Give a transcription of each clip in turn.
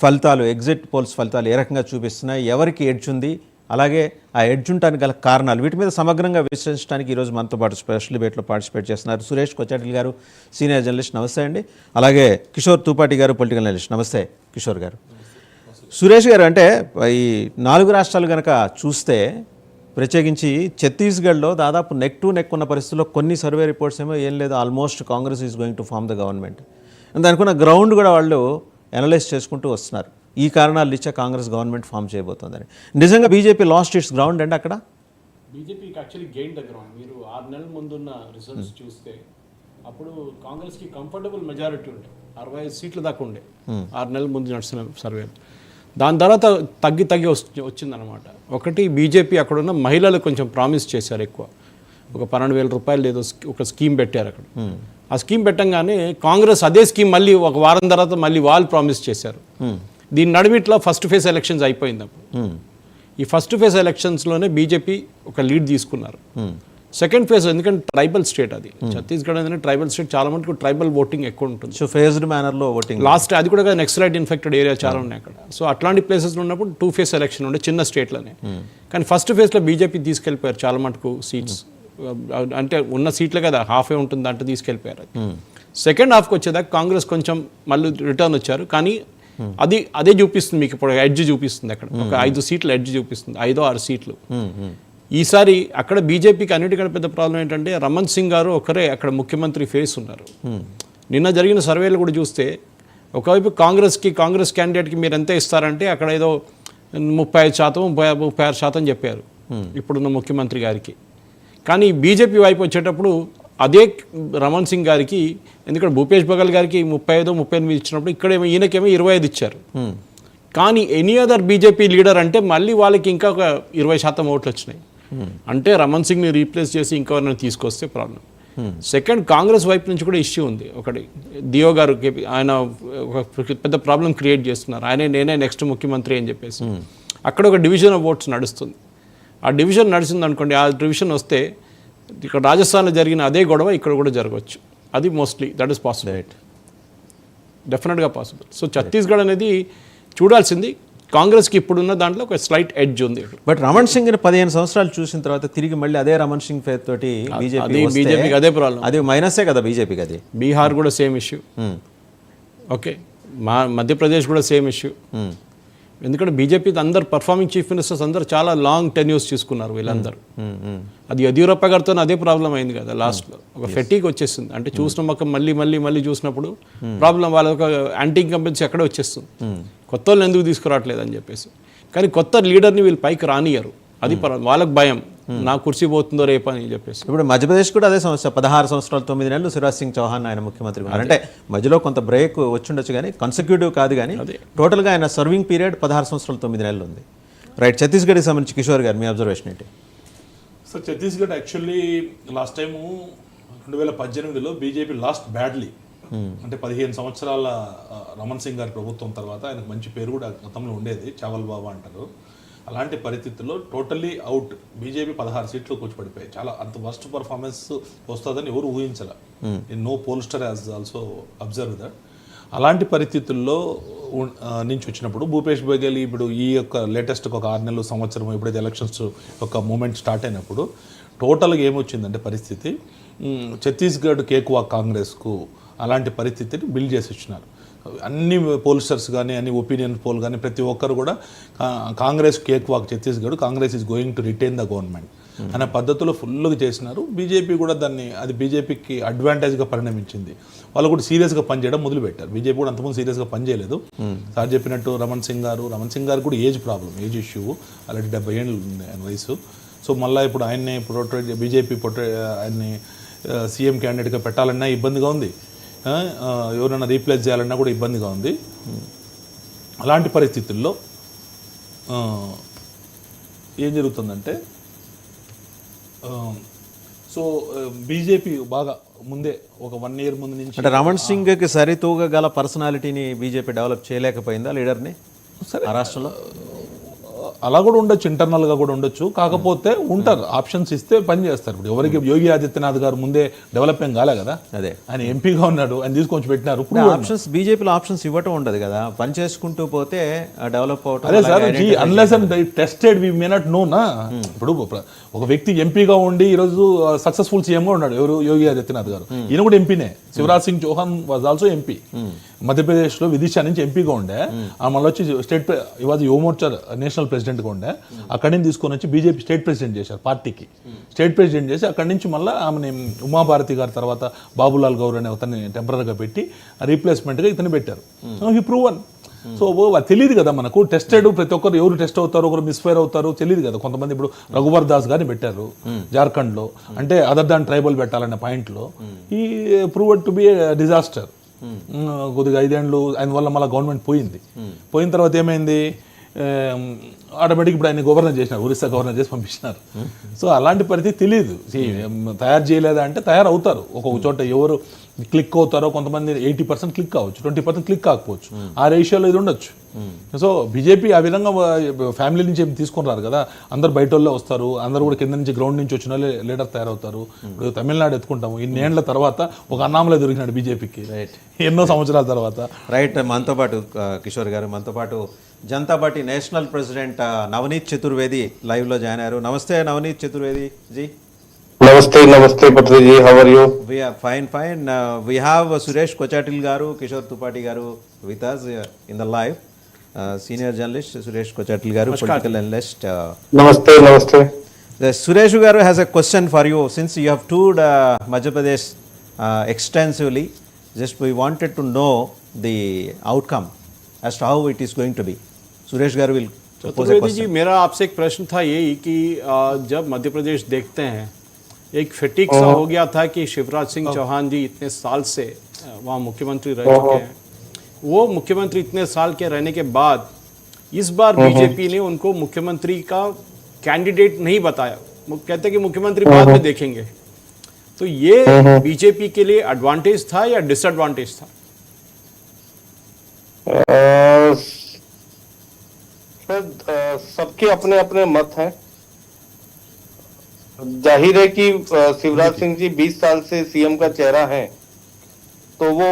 ఫలితాలు exit polls ఫలితాలు ఏ రకంగా చూపిస్తున్నాయి, ఎవరికి ఎడ్జ్ ఉంది, అలాగే ఆ ఎడ్జ్ ఉండడానికి గల కారణాలు, వీటి మీద సమగ్రంగా విశ్లేషించడానికి ఈరోజు మనతో పాటు స్పెషల్ డిబేట్లో పార్టిసిపేట్ చేస్తున్నారు సురేష్ కొచ్చాటిల్ గారు, సీనియర్ జర్నలిస్ట్. నమస్తే అండి. అలాగే కిషోర్ తూపాటి గారు, పొలిటికల్ అనలిస్ట్. నమస్తే కిషోర్ గారు. సురేష్ గారు, అంటే ఈ 4 రాష్ట్రాలు కనుక చూస్తే ప్రత్యేకించి ఛత్తీస్గఢ్లో దాదాపు నెక్ టు నెక్ ఉన్న పరిస్థితుల్లో కొన్ని సర్వే రిపోర్ట్స్ ఏమో ఏం లేదు, almost Congress is going to form the government అనుకున్న గ్రౌండ్ కూడా వాళ్ళు అనలైజ్ చేసుకుంటూ వస్తున్నారు. ఈ కారణాలు ఇచ్చే కాంగ్రెస్ గవర్నమెంట్ ఫామ్ చేయబోతోందని. నిజంగా బీజేపీ లాస్ట్ ఇట్స్ గ్రౌండ్ అండి అక్కడ? బీజేపీకి యాక్చువల్లీ గెయిన్ ద గ్రౌండ్. మీరు 6 నెలల ముందున్న రిజల్ట్స్ చూస్తే అప్పుడు కాంగ్రెస్కి కంఫర్టబుల్ మెజారిటీ ఉండే, 65 సీట్ల దాకా ఉండే 6 నెలల ముందు నడిచిన సర్వేలు. దాని తర్వాత తగ్గి వచ్చిందనమాట. ఒకటి, బీజేపీ అక్కడున్న మహిళలకు కొంచెం ప్రామిస్ చేశారు ఎక్కువ, ఒక 12,000 రూపాయలు ఏదో ఒక స్కీమ్ పెట్టారు అక్కడ. ఆ స్కీమ్ పెట్టంగానే కాంగ్రెస్ అదే స్కీమ్ మళ్ళీ ఒక వారం తర్వాత మళ్ళీ వాళ్ళు ప్రామిస్ చేశారు. దీని నడిమిట్లో ఫస్ట్ ఫేజ్ ఎలక్షన్స్ అయిపోయింది. అప్పుడు ఈ ఫస్ట్ ఫేజ్ ఎలక్షన్స్లోనే బీజేపీ ఒక లీడ్ తీసుకున్నారు. సెకండ్ ఫేజ్, ఎందుకంటే ట్రైబల్ స్టేట్ అది, ఛత్తీస్గఢ్ అనేది ట్రైబల్ స్టేట్, చాలా మటుకు ట్రైబల్ ఓటింగ్ ఎక్కువ ఉంటుంది. సో ఫేజ్డ్ మేనర్లో ఓటింగ్ లాస్ట్, అది కూడా నెక్సలైట్ ఇన్ఫెక్టెడ్ ఏరియా చాలా ఉన్నాయి అక్కడ. సో అట్లాంటి ప్లేసెస్లో ఉన్నప్పుడు 2 ఫేజ్ ఎలక్షన్ ఉండే చిన్న స్టేట్లోనే. కానీ ఫస్ట్ ఫేజ్లో బీజేపీ తీసుకెళ్ళిపోయారు చాలా మటుకు సీట్స్, అంటే ఉన్న సీట్లు కదా హాఫే ఉంటుంది అంటే తీసుకెళ్ళిపోయారు. సెకండ్ హాఫ్కి వచ్చేదాకా కాంగ్రెస్ కొంచెం మళ్ళీ రిటర్న్ వచ్చారు. కానీ అదే చూపిస్తుంది మీకు ఇప్పుడు ఎడ్జ్ చూపిస్తుంది అక్కడ, ఒక 5 సీట్లు ఎడ్జ్ చూపిస్తుంది, 5-6 సీట్లు. ఈసారి అక్కడ బీజేపీకి అన్నిటికంటే పెద్ద ప్రాబ్లం ఏంటంటే రమణ్ సింగ్ గారు ఒకరే అక్కడ ముఖ్యమంత్రి ఫేస్ ఉన్నారు. నిన్న జరిగిన సర్వేలు కూడా చూస్తే ఒకవైపు కాంగ్రెస్ క్యాండిడేట్కి మీరు ఎంత ఇస్తారంటే అక్కడ ఏదో 35%, 36% చెప్పారు ఇప్పుడున్న ముఖ్యమంత్రి గారికి. కానీ బీజేపీ వైపు వచ్చేటప్పుడు అదే రమణ్ సింగ్ గారికి, ఎందుకంటే భూపేష్ బఘెల్ గారికి 35-38 ఇచ్చినప్పుడు ఇక్కడేమో ఈయనకేమో 25 ఇచ్చారు. కానీ ఎనీ అదర్ బీజేపీ లీడర్ అంటే మళ్ళీ వాళ్ళకి ఇంకా ఒక 20% ఓట్లు వచ్చినాయి. అంటే రమణ్ సింగ్ని రీప్లేస్ చేసి ఇంకెవరైనా తీసుకొస్తే ప్రాబ్లం. సెకండ్, కాంగ్రెస్ వైపు నుంచి కూడా ఇష్యూ ఉంది. ఒకటి, దియో గారు, ఆయన ఒక పెద్ద ప్రాబ్లం క్రియేట్ చేస్తున్నారు, నేనే నెక్స్ట్ ముఖ్యమంత్రి అని చెప్పేసి. అక్కడ ఒక డివిజన్ ఆఫ్ ఓట్స్ నడుస్తుంది. ఆ డివిజన్ నడిచింది అనుకోండి, ఆ డివిజన్ వస్తే ఇక్కడ రాజస్థాన్లో జరిగిన అదే గొడవ ఇక్కడ కూడా జరగవచ్చు. అది మోస్ట్లీ దట్ ఈస్ పాసిబుల్, డెఫినెట్గా పాసిబుల్. సో ఛత్తీస్గఢ్ అనేది చూడాల్సింది. కాంగ్రెస్కి ఇప్పుడున్న దాంట్లో ఒక స్లైట్ ఎడ్జ్ ఉంది. బట్ రమణ్ సింగ్ 15 సంవత్సరాలు చూసిన తర్వాత తిరిగి మళ్ళీ అదే రమణ్ సింగ్ ఫేర్ తోటి బీజేపీకి అదే ప్రాబ్లం, అది మైనసే కదా బీజేపీకి. అది బీహార్ కూడా సేమ్ ఇష్యూ, ఓకే, మధ్యప్రదేశ్ కూడా సేమ్ ఇష్యూ. ఎందుకంటే బీజేపీ అందరు పర్ఫార్మింగ్ చీఫ్ మినిస్టర్స్ అందరూ చాలా లాంగ్ టెన్యూర్స్ తీసుకున్నారు వీళ్ళందరూ. అది యడ్యూరప్ప గారితో అదే ప్రాబ్లం అయింది కదా లాస్ట్లో, ఒక ఫెటీక్ వచ్చేస్తుంది. అంటే చూసిన మొక్క మళ్ళీ చూసినప్పుడు ప్రాబ్లం, వాళ్ళ ఒక యాంటీ ఇన్కంబెన్సీ ఎక్కడ వచ్చేస్తుంది, కొత్త వాళ్ళని ఎందుకు తీసుకురావట్లేదు అని చెప్పేసి. కానీ కొత్త లీడర్ని వీళ్ళు పైకి రానియరు, అది వాళ్ళకి భయం, నా కుర్చీ పోతుందో రేపు అని చెప్పేసి. ఇప్పుడు మధ్యప్రదేశ్ కూడా అదే సమస్య, 16 సంవత్సరాలు 9 నెలలు శివరాజ్ సింగ్ చౌహాన్ ఆయన ముఖ్యమంత్రి. అంటే మధ్యలో కొంత బ్రేక్ వచ్చిండొచ్చు కానీ కన్సిక్యూటివ్ కాదు. కానీ టోటల్గా ఆయన సర్వింగ్ పీరియడ్ 16 సంవత్సరాలు 9 నెలలు ఉంది. రైట్, ఛత్తీస్గఢ్కి సంబంధించి కిషోర్ గారు మీ అబ్జర్వేషన్ ఏంటి? Sir, Chhattisgarh actually last time 2018లో బీజేపీ లాస్ట్ బ్యాడ్లీ. అంటే 15 సంవత్సరాల రమణ్ సింగ్ గారి ప్రభుత్వం తర్వాత ఆయనకు మంచి పేరు కూడా గతంలో ఉండేది, చావల్ బాబా అంటారు. అలాంటి పరిస్థితుల్లో టోటల్లీ అవుట్, బీజేపీ 16 సీట్లు కూర్చోబడిపోయాయి. చాలా అంత వర్స్ట్ పర్ఫార్మెన్స్ వస్తుందని ఎవరు ఊహించాల. No pollster has also observe that. అలాంటి పరిస్థితుల్లో నుంచి వచ్చినప్పుడు భూపేష్ బఘెల్ ఇప్పుడు ఈ యొక్క లేటెస్ట్ ఒక 6 నెలలు సంవత్సరం ఎప్పుడైతే ఎలక్షన్స్ ఒక మూమెంట్ స్టార్ట్ అయినప్పుడు టోటల్గా ఏమొచ్చిందంటే పరిస్థితి, ఛత్తీస్గఢ్ కేక్వాక్ కాంగ్రెస్కు అలాంటి పరిస్థితిని బిల్డ్ చేసి వచ్చినారు. అన్ని పోల్స్టర్స్ కానీ అన్ని ఒపీనియన్ పోల్ కానీ ప్రతి ఒక్కరు కూడా Congress cakewalk Chhattisgarh, Congress is going to retain the government అనే పద్ధతిలో ఫుల్గా చేసినారు. బీజేపీ కూడా దాన్ని, అది బీజేపీకి అడ్వాంటేజ్గా పరిణమించింది. వాళ్ళు కూడా సీరియస్గా పనిచేయడం మొదలుపెట్టారు. బీజేపీ కూడా అంతకుముందు సీరియస్గా పనిచేయలేదు. సార్ చెప్పినట్టు రమణ్ సింగ్ గారు కూడా ఏజ్ ప్రాబ్లం, ఏజ్ ఇష్యూ, అలాంటి 70 ఏళ్ళు ఉంది ఆయన వయసు. సో మళ్ళీ ఇప్పుడు ఆయన్ని బీజేపీ ఆయన్ని సీఎం క్యాండిడేట్గా పెట్టాలన్నా ఇబ్బందిగా ఉంది, ఎవరైనా రీప్లేస్ చేయాలన్నా కూడా ఇబ్బందిగా ఉంది. అలాంటి పరిస్థితుల్లో ఏం జరుగుతుందంటే, సో బీజేపీ బాగా ముందే ఒక 1 year ముందు నుంచి, అంటే రమణ్ సింగ్కి సరితూగా గల పర్సనాలిటీని బీజేపీ డెవలప్ చేయలేకపోయిందా లీడర్ని ఆ రాష్ట్రంలో? అలా కూడా ఉండొచ్చు, ఇంటర్నల్ గా కూడా ఉండొచ్చు. కాకపోతే ఉంటారు, ఆప్షన్స్ ఇస్తే పని చేస్తారు. ఇప్పుడు ఎవరికి యోగి ఆదిత్యనాథ్ గారు ముందే డెవలప్ ఏం కాలే కదా, అదే ఆయన ఎంపీగా ఉన్నాడు, ఆయన తీసుకొని పెట్టినారు. ఆప్షన్స్ బీజేపీలో ఆప్షన్స్ ఇవ్వటం ఉండదు కదా, పని చేసుకుంటూ పోతే డెవలప్ అవటం. అదే sir, unless and tested we may not know నా. ఇప్పుడు ఒక వ్యక్తి ఎంపీగా ఉండి ఈరోజు సక్సెస్ఫుల్ సీఎంగా ఉన్నాడు, ఎవరు? యోగి ఆదిత్యనాథ్ గారు. ఈయన కూడా ఎంపీనే. Shivraj Singh Chouhan was also MP. మధ్యప్రదేశ్లో విదిశా నుంచి ఎంపీగా ఉండే, మళ్ళీ వచ్చి స్టేట్ ఇవాళ యువమోర్చా నేషనల్ ప్రెసిడెంట్గా ఉండే. అక్కడి నుంచి తీసుకొని వచ్చి బీజేపీ స్టేట్ ప్రెసిడెంట్ చేశారు, పార్టీకి స్టేట్ ప్రెసిడెంట్ చేసి అక్కడి నుంచి మళ్ళీ ఆమెని ఉమాభారతి గారి తర్వాత బాబులాల్ గౌర్ అనే అతన్ని టెంపరీగా పెట్టి రీప్లేస్మెంట్గా ఇతను పెట్టారు. He proven. సో తెలియదు కదా మనకు, టెస్టెడ్ ప్రతి ఒక్కరు ఎవరు టెస్ట్ అవుతారు, ఒకరు మిస్ఫైర్ అవుతారు తెలియదు కదా. కొంతమంది ఇప్పుడు రఘుబర్ దాస్ గారిని పెట్టారు జార్ఖండ్లో, అంటే అదర్ దాన్ ట్రైబల్ పెట్టాలనే పాయింట్లో. ఈ ప్రూవ్డ్ టు బి డిజాస్టర్. కొద్దిగా 5 ఏళ్ళు ఆయన వల్ల మళ్ళీ గవర్నమెంట్ పోయింది. పోయిన తర్వాత ఏమైంది, ఆటోమేటిక్ ఇప్పుడు ఆయన గవర్నర్ చేసినారు, ఒరిస్సా గవర్నర్ చేసి పంపించినారు. సో అలాంటి పరిస్థితి తెలియదు. తయారు చేయలేదా అంటే తయారవుతారు. ఒక్కొక్క చోట ఎవరు క్లిక్ అవుతారో, కొంతమంది 80% క్లిక్ కావచ్చు, 20% క్లిక్ కాకపోవచ్చు. ఆ రేషియోలో ఇది ఉండొచ్చు. సో బీజేపీ ఆ విధంగా ఫ్యామిలీ నుంచి ఏం తీసుకొని రారు కదా, అందరు బయట వాళ్ళే వస్తారు, అందరూ కూడా కింద నుంచి గ్రౌండ్ నుంచి వచ్చిన వాళ్ళే లీడర్ తయారవుతారు. ఇప్పుడు తమిళనాడు ఎత్తుకుంటాము, ఇన్నేళ్ల తర్వాత ఒక అన్నామలే దొరికినాడు బీజేపీకి, ఎన్నో సంవత్సరాల తర్వాత. రైట్. మనతో పాటు కిషోర్ గారు, మనతో పాటు జనతా పార్టీ నేషనల్ ప్రెసిడెంట్ నవనీత్ చతుర్వేది లైవ్లో జాయిన్ అయ్యారు. నమస్తే Navneet Chaturvedi ji. Namaste, namaste, Patri ji. How are you? We are fine. We have Suresh Kochatil garu, Kishore Tripathi garu with us in the live. Senior journalist Suresh Kochatil garu, political analyst. Namaste, namaste. Suresh garu has a question for you. Since you have toured Madhya Pradesh extensively, just we wanted to know the outcome as to how it is going to be. Suresh garu will pose a Chaturvedi ji, question. मेरा आपसे एक प्रश्न था यही कि जब मध्य प्रदेश देखते हैं, एक फिटिक सा हो गया था कि शिवराज सिंह चौहान जी इतने साल से वहाँ मुख्यमंत्री रह चुके हैं, वो मुख्यमंत्री इतने साल के रहने के बाद इस बार बीजेपी ने उनको मुख्यमंत्री का कैंडिडेट नहीं बताया, कहते हैं कि मुख्यमंत्री बाद में देखेंगे. तो ये बीजेपी के लिए एडवांटेज था या डिसएडवांटेज था? सबके अपने अपने मत हैं. जाहिर है कि शिवराज सिंह जी 20 साल से सीएम का चेहरा हैं, तो वो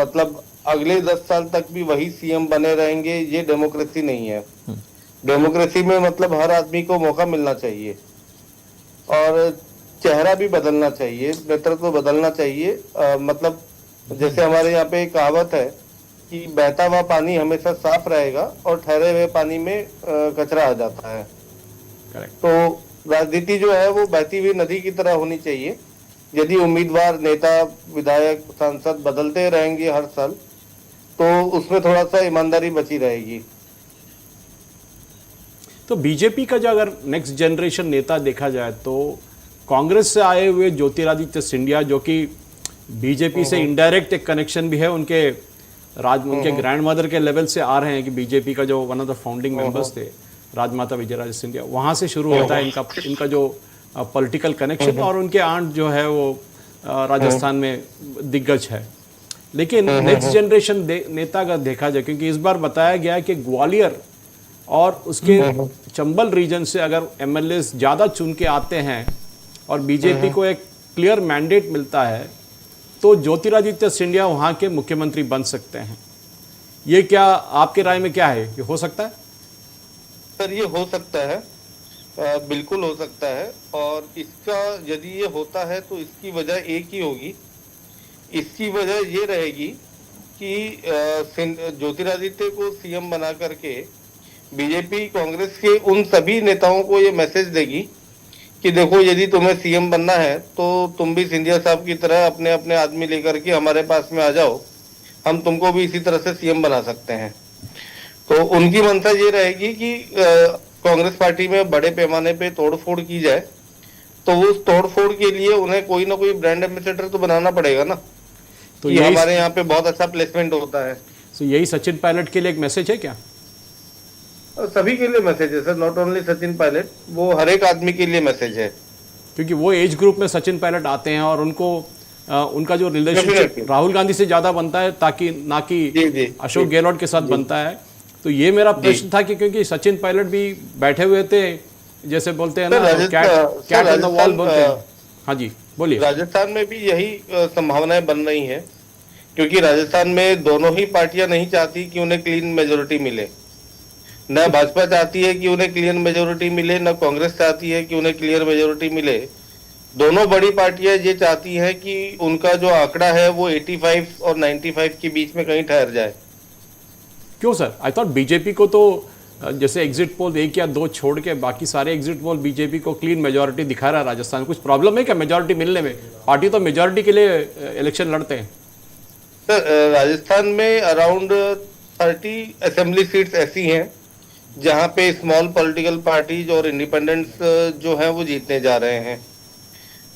मतलब अगले 10 साल तक भी वही सीएम बने रहेंगे. ये डेमोक्रेसी नहीं है. डेमोक्रेसी में मतलब हर आदमी को मौका मिलना चाहिए और चेहरा भी बदलना चाहिए, नेतृत्व बदलना चाहिए. मतलब जैसे हमारे यहाँ पे एक कहावत है कि बहता हुआ पानी हमेशा साफ रहेगा और ठहरे हुए पानी में कचरा आ जाता है. करेक्ट. तो राजनीति जो है वो बहती हुई नदी की तरह होनी चाहिए. यदि उम्मीदवार, नेता, विधायक, सांसद बदलते रहेंगे हर साल, तो उसमें थोड़ा सा ईमानदारी बची रहेगी. तो बीजेपी का जो अगर नेक्स्ट जनरेशन नेता देखा जाए तो कांग्रेस से आए हुए ज्योतिरादित्य सिंधिया, जो कि बीजेपी से इनडायरेक्ट एक कनेक्शन भी है, उनके ग्रैंडमदर के लेवल से आ रहे हैं कि बीजेपी का जो one of the founding members थे राजमाता विजयराजे सिंधिया, वहाँ से शुरू होता है इनका जो पॉलिटिकल कनेक्शन. और उनके आंट जो है वो राजस्थान में दिग्गज है. लेकिन नेक्स्ट जनरेशन नेता अगर देखा जाए, क्योंकि इस बार बताया गया है कि ग्वालियर और उसके चंबल रीजन से अगर एमएलए ज़्यादा चुन के आते हैं और बीजेपी को एक क्लियर मैंडेट मिलता है, तो ज्योतिरादित्य सिंधिया वहाँ के मुख्यमंत्री बन सकते हैं. ये क्या आपके राय में क्या है, ये हो सकता है? सर, ये हो सकता है, बिल्कुल हो सकता है. और इसका यदि ये होता है तो इसकी वजह एक ही होगी. इसकी वजह ये रहेगी कि ज्योतिरादित्य को सीएम बना करके बीजेपी कांग्रेस के उन सभी नेताओं को ये मैसेज देगी कि देखो, यदि तुम्हें सीएम बनना है तो तुम भी सिंधिया साहब की तरह अपने अपने आदमी लेकर के हमारे पास में आ जाओ, हम तुमको भी इसी तरह से सीएम बना सकते हैं. तो उनकी मंशा ये रहेगी कि कांग्रेस पार्टी में बड़े पैमाने पे तोड़फोड़ की जाए, तो उस तोड़फोड़ के लिए उन्हें कोई ना कोई ब्रांड एम्बेसडर तो बनाना पड़ेगा ना. तो ये हमारे यहाँ पे बहुत अच्छा प्लेसमेंट होता है. तो यही सचिन पायलट के लिए एक मैसेज है क्या? सभी के लिए मैसेज है sir, not only Sachin Pilot, वो हर एक आदमी के लिए मैसेज है. क्योंकि वो एज ग्रुप में सचिन पायलट आते हैं और उनको उनका जो रिलेशनशिप राहुल गांधी से ज्यादा बनता है, ताकि ना कि अशोक गहलोत के साथ बनता है. तो ये मेरा प्रश्न था कि क्योंकि सचिन पायलट भी बैठे हुए थे, जैसे बोलते हैं ना, कैट ऑन द वॉल बोलते हैं। हाँ जी, बोलिए। राजस्थान में भी यही संभावनाएं बन रही हैं, क्योंकि राजस्थान में दोनों ही पार्टियां नहीं चाहती कि उन्हें क्लीन मेजोरिटी मिले। न भाजपा चाहती है कि उन्हें क्लियर मेजोरिटी मिले, न कांग्रेस चाहती है कि उन्हें क्लियर मेजोरिटी मिले। दोनों बड़ी पार्टियां ये चाहती हैं कि उनका जो आंकड़ा है वो 85 और 95 के बीच में कहीं ठहर जाए। क्यों सर? आई थॉट बीजेपी को तो जैसे एग्जिट पोल 1 या 2 छोड़ के बाकी सारे एग्जिट पोल बीजेपी को क्लीन मेजोरिटी दिखा रहा है राजस्थान में। कुछ प्रॉब्लम है क्या मेजोरिटी मिलने में? पार्टी तो मेजोरिटी के लिए इलेक्शन लड़ते हैं। सर, राजस्थान में अराउंड 30 असेंबली सीट्स ऐसी हैं जहां पे स्मॉल पॉलिटिकल पार्टीज और इंडिपेंडेंट्स जो हैं वो जीतने जा रहे हैं।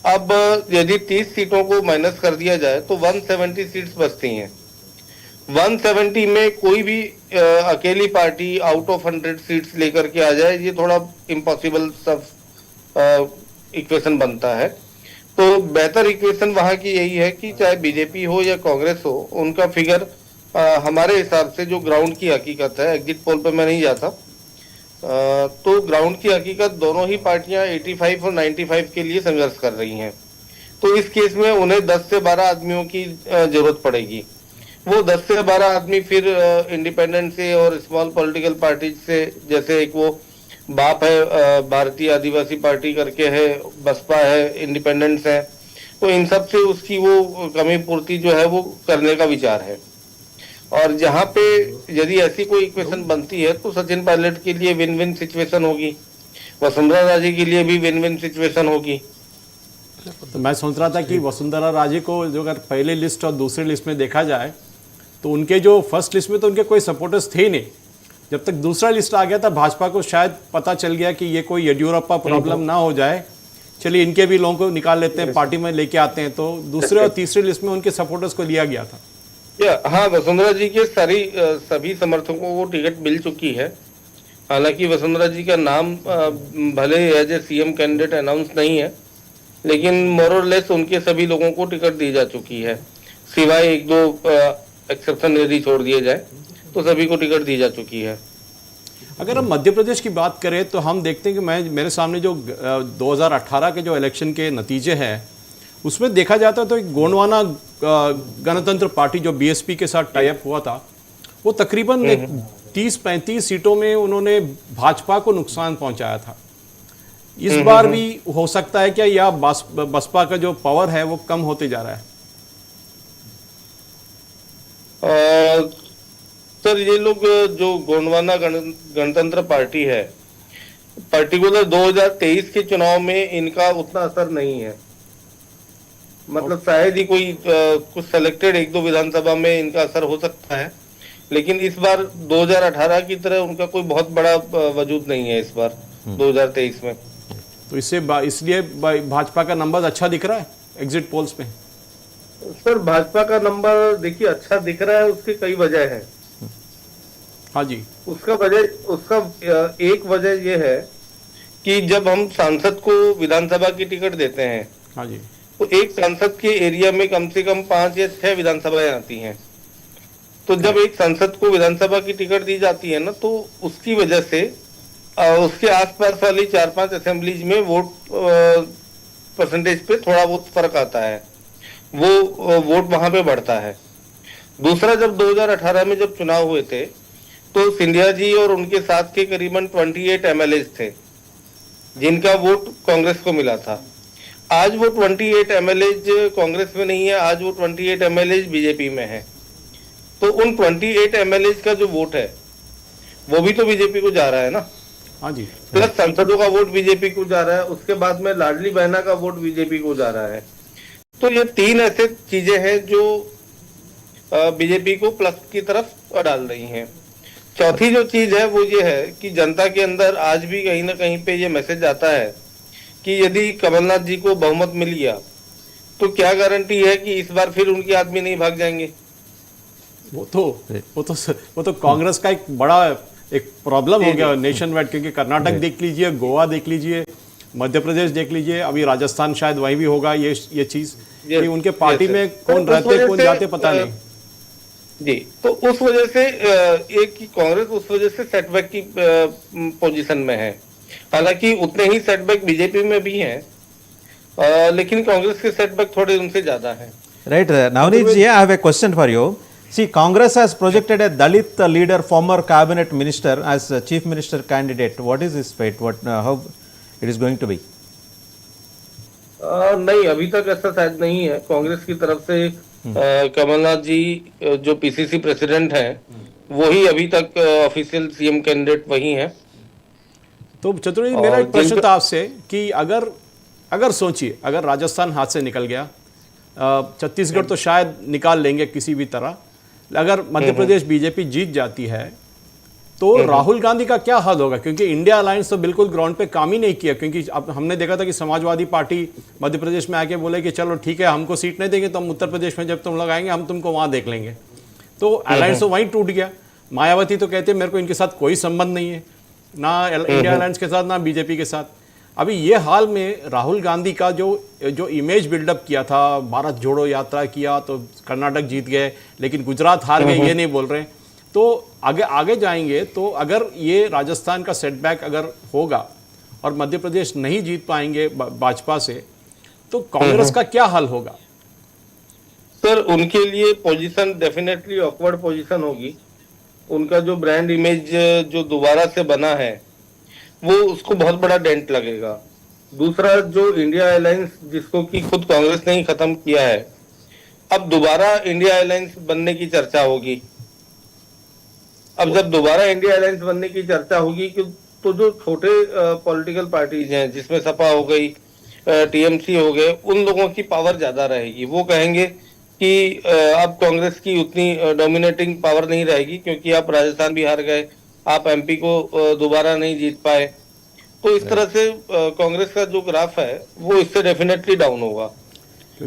अब यदि 30 सीटों को माइनस कर दिया जाए तो 170 सीट्स बचती हैं। 170 में कोई भी अकेली पार्टी आउट ऑफ 100 सीट्स लेकर के आ जाए, ये थोड़ा इम्पॉसिबल सब इक्वेशन बनता है। तो बेहतर इक्वेशन वहां की यही है कि चाहे बीजेपी हो या कांग्रेस हो, उनका फिगर हमारे हिसाब से जो ग्राउंड की हकीकत है, एग्जिट पोल पे मैं नहीं जाता, तो ग्राउंड की हकीकत दोनों ही पार्टियां 85 और 95 के लिए संघर्ष कर रही हैं। तो इस केस में उन्हें 10 से 12 आदमियों की जरूरत पड़ेगी। वो 10 से 12 आदमी फिर इंडिपेंडेंट से और स्मॉल पॉलिटिकल पार्टी से, जैसे एक वो बाप है भारतीय आदिवासी पार्टी करके है, बसपा है, इंडिपेंडेंट्स है, तो इन सब से उसकी वो कमी पूर्ति जो है वो करने का विचार है। और जहां पे यदि ऐसी कोई इक्वेशन बनती है तो सचिन पायलट के लिए विन विन सिचुएशन होगी, वसुंधरा राजे के लिए भी विन विन सिचुएशन होगी। तो मैं सोच रहा था कि वसुंधरा राजे को जो अगर पहले लिस्ट और दूसरी लिस्ट में देखा जाए तो उनके जो फर्स्ट लिस्ट में तो उनके कोई सपोर्टर्स थे ही नहीं। जब तक दूसरा लिस्ट आ गया था भाजपा को शायद पता चल गया कि ये कोई येडियुरप्पा प्रॉब्लम ना हो जाए, चलिए इनके भी लोगों को निकाल लेते हैं, पार्टी में लेके आते हैं, तो दूसरे और तीसरी लिस्ट में उनके सपोर्टर्स को लिया गया था। हाँ, वसुंधरा जी के सभी समर्थकों को टिकट मिल चुकी है। हालांकि वसुंधरा जी का नाम भले as a CM candidate announce नहीं है, लेकिन मोर और लेस उनके सभी लोगों को टिकट दी जा चुकी है, सिवाय 1-2 एक्सेप्शन यदि छोड़ दिए जाए तो सभी को टिकट दी जा चुकी है। अगर हम मध्य प्रदेश की बात करें तो हम देखते हैं कि मेरे सामने जो 2018 के जो इलेक्शन के नतीजे हैं उसमें देखा जाता है तो एक गोंडवाना गणतंत्र पार्टी जो बीएसपी के साथ टाई अप हुआ था, वो तकरीबन 30-35 सीटों में उन्होंने भाजपा को नुकसान पहुंचाया था। इस बार भी हो सकता है क्या, या बसपा का जो पावर है वो कम होते जा रहा है? सर, ये लोग जो गोंडवाना गणतंत्र पार्टी है, पर्टिकुलर 2023 के चुनाव में इनका उतना असर नहीं है। मतलब शायद ही कोई कुछ सेलेक्टेड 1-2 विधानसभा में इनका असर हो सकता है, लेकिन इस बार 2018 की तरह उनका कोई बहुत बड़ा वजूद नहीं है इस बार 2023 में। तो इसलिए भाजपा का नंबर अच्छा दिख रहा है एग्जिट पोल्स में? सर, भाजपा का नंबर देखिए अच्छा दिख रहा है, उसकी कई वजह है। हाँ जी। उसका एक वजह यह है कि जब हम सांसद को विधानसभा की टिकट देते हैं, हाँ जी, तो एक सांसद के एरिया में कम से कम 5 या 6 विधानसभाएं आती हैं। तो जब एक सांसद को विधानसभा की टिकट दी जाती है ना, तो उसकी वजह से उसके आसपास वाली 4-5 असेंबलीज में वोट परसेंटेज पे थोड़ा बहुत फर्क आता है, वो वोट वहां पे बढ़ता है। दूसरा, जब 2018 में जब चुनाव हुए थे तो सिंधिया जी और उनके साथ के करीबन 28 एमएलए थे जिनका वोट कांग्रेस को मिला था। आज वो 28 एमएलए कांग्रेस में नहीं है, आज वो 28 एमएलए बीजेपी में है। तो उन 28 एमएलए का जो वोट है वो भी तो बीजेपी को जा रहा है ना। हाँ जी। प्लस सांसदों का वोट बीजेपी को जा रहा है, उसके बाद में लाडली बहना का वोट बीजेपी को जा रहा है। तो ये 3 ऐसे चीजें हैं जो बीजेपी को प्लस की तरफ डाल रही हैं। चौथी जो चीज है वो ये है कि जनता के अंदर आज भी कहीं ना कहीं पे ये मैसेज आता है कि यदि कमलनाथ जी को बहुमत मिल गया तो क्या गारंटी है कि इस बार फिर उनके आदमी नहीं भाग जाएंगे। वो तो कांग्रेस का एक बड़ा एक प्रॉब्लम हो गया नेशन वाइड, क्योंकि कर्नाटक देख लीजिए, गोवा देख लीजिए, मध्य प्रदेश देख लीजिए, अभी राजस्थान शायद वही भी होगा। ये चीज कि उनके पार्टी में कौन रहते कौन जाते पता नहीं। जी, तो उस वजह से एक की कांग्रेस उस वजह से सेटबैक की पोजीशन में है। हालांकि उतने ही सेटबैक बीजेपी में भी हैं, लेकिन कांग्रेस के सेटबैक थोड़े उनसे ज्यादा हैं। Right, Navneet ji, I have a question for you. See, Congress has projected a Dalit leader, former cabinet minister, as a chief minister candidate. What is his fate? How it is going to be? नहीं, अभी तक ऐसा शायद नहीं है। कांग्रेस की तरफ से कमलनाथ जी जो पीसीसी प्रेसिडेंट हैं, वही अभी तक ऑफिशियल सीएम कैंडिडेट वही हैं। तो चतुर्वेदी, मेरा एक प्रश्न था आपसे कि अगर सोचिए, अगर राजस्थान हाथ से निकल गया, छत्तीसगढ़ तो शायद निकाल लेंगे किसी भी तरह, अगर मध्य प्रदेश बीजेपी जीत जाती है तो राहुल गांधी का क्या हाल होगा? क्योंकि इंडिया अलायंस तो बिल्कुल ग्राउंड पे काम ही नहीं किया, क्योंकि अब हमने देखा था कि समाजवादी पार्टी मध्य प्रदेश में आके बोले कि चलो ठीक है, हमको सीट नहीं देंगे तो हम उत्तर प्रदेश में जब तुम लगाएंगे हम तुमको वहां देख लेंगे। तो अलायंस तो वहीं टूट गया। मायावती तो कहते हैं मेरे को इनके साथ कोई संबंध नहीं है, ना इंडिया अलायंस के साथ ना बीजेपी के साथ। अभी ये हाल में राहुल गांधी का जो इमेज बिल्डअप किया था, भारत जोड़ो यात्रा किया तो कर्नाटक जीत गए, लेकिन गुजरात हार गए, ये नहीं बोल रहे। तो आगे जाएंगे तो अगर ये राजस्थान का सेटबैक अगर होगा और मध्य प्रदेश नहीं जीत पाएंगे भाजपा से, तो कांग्रेस का क्या हाल होगा? सर, उनके लिए पोजीशन डेफिनेटली ऑकवर्ड पोजीशन होगी। उनका जो ब्रांड इमेज जो दोबारा से बना है, वो उसको बहुत बड़ा डेंट लगेगा। दूसरा, जो इंडिया अलायंस जिसको कि खुद कांग्रेस ने ही खत्म किया है, अब दोबारा इंडिया अलायंस बनने की चर्चा होगी। अब जब दोबारा इंडिया अलायंस बनने की चर्चा होगी तो जो छोटे पॉलिटिकल पार्टीज हैं, जिसमें सपा हो गई, टीएमसी हो गए, उन लोगों की पावर ज्यादा रहेगी। वो कहेंगे कि अब कांग्रेस की उतनी डोमिनेटिंग पावर नहीं रहेगी, क्योंकि आप राजस्थान भी हार गए, आप एमपी को दोबारा नहीं जीत पाए। तो इस तरह से कांग्रेस का जो ग्राफ है वो इससे डेफिनेटली डाउन होगा।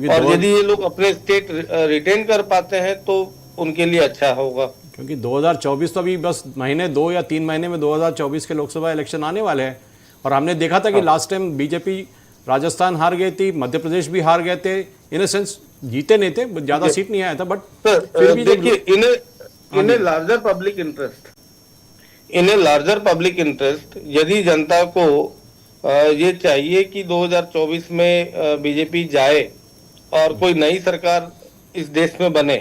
और यदि ये लोग अपने स्टेट रिटेन कर पाते हैं तो उनके लिए अच्छा होगा, क्योंकि 2024 तो अभी बस 2 या 3 महीने में 2024 के लोकसभा इलेक्शन आने वाले हैं। और हमने देखा था कि लास्ट टाइम बीजेपी राजस्थान हार गई थी, मध्य प्रदेश भी हार गए थे, इन सेंस जीते नहीं थे, ज्यादा सीट नहीं आया था, बट फिर भी देखिए, इन लार्जर पब्लिक इंटरेस्ट यदि जनता को ये चाहिए कि 2024 में बीजेपी जाए और कोई नई सरकार इस देश में बने,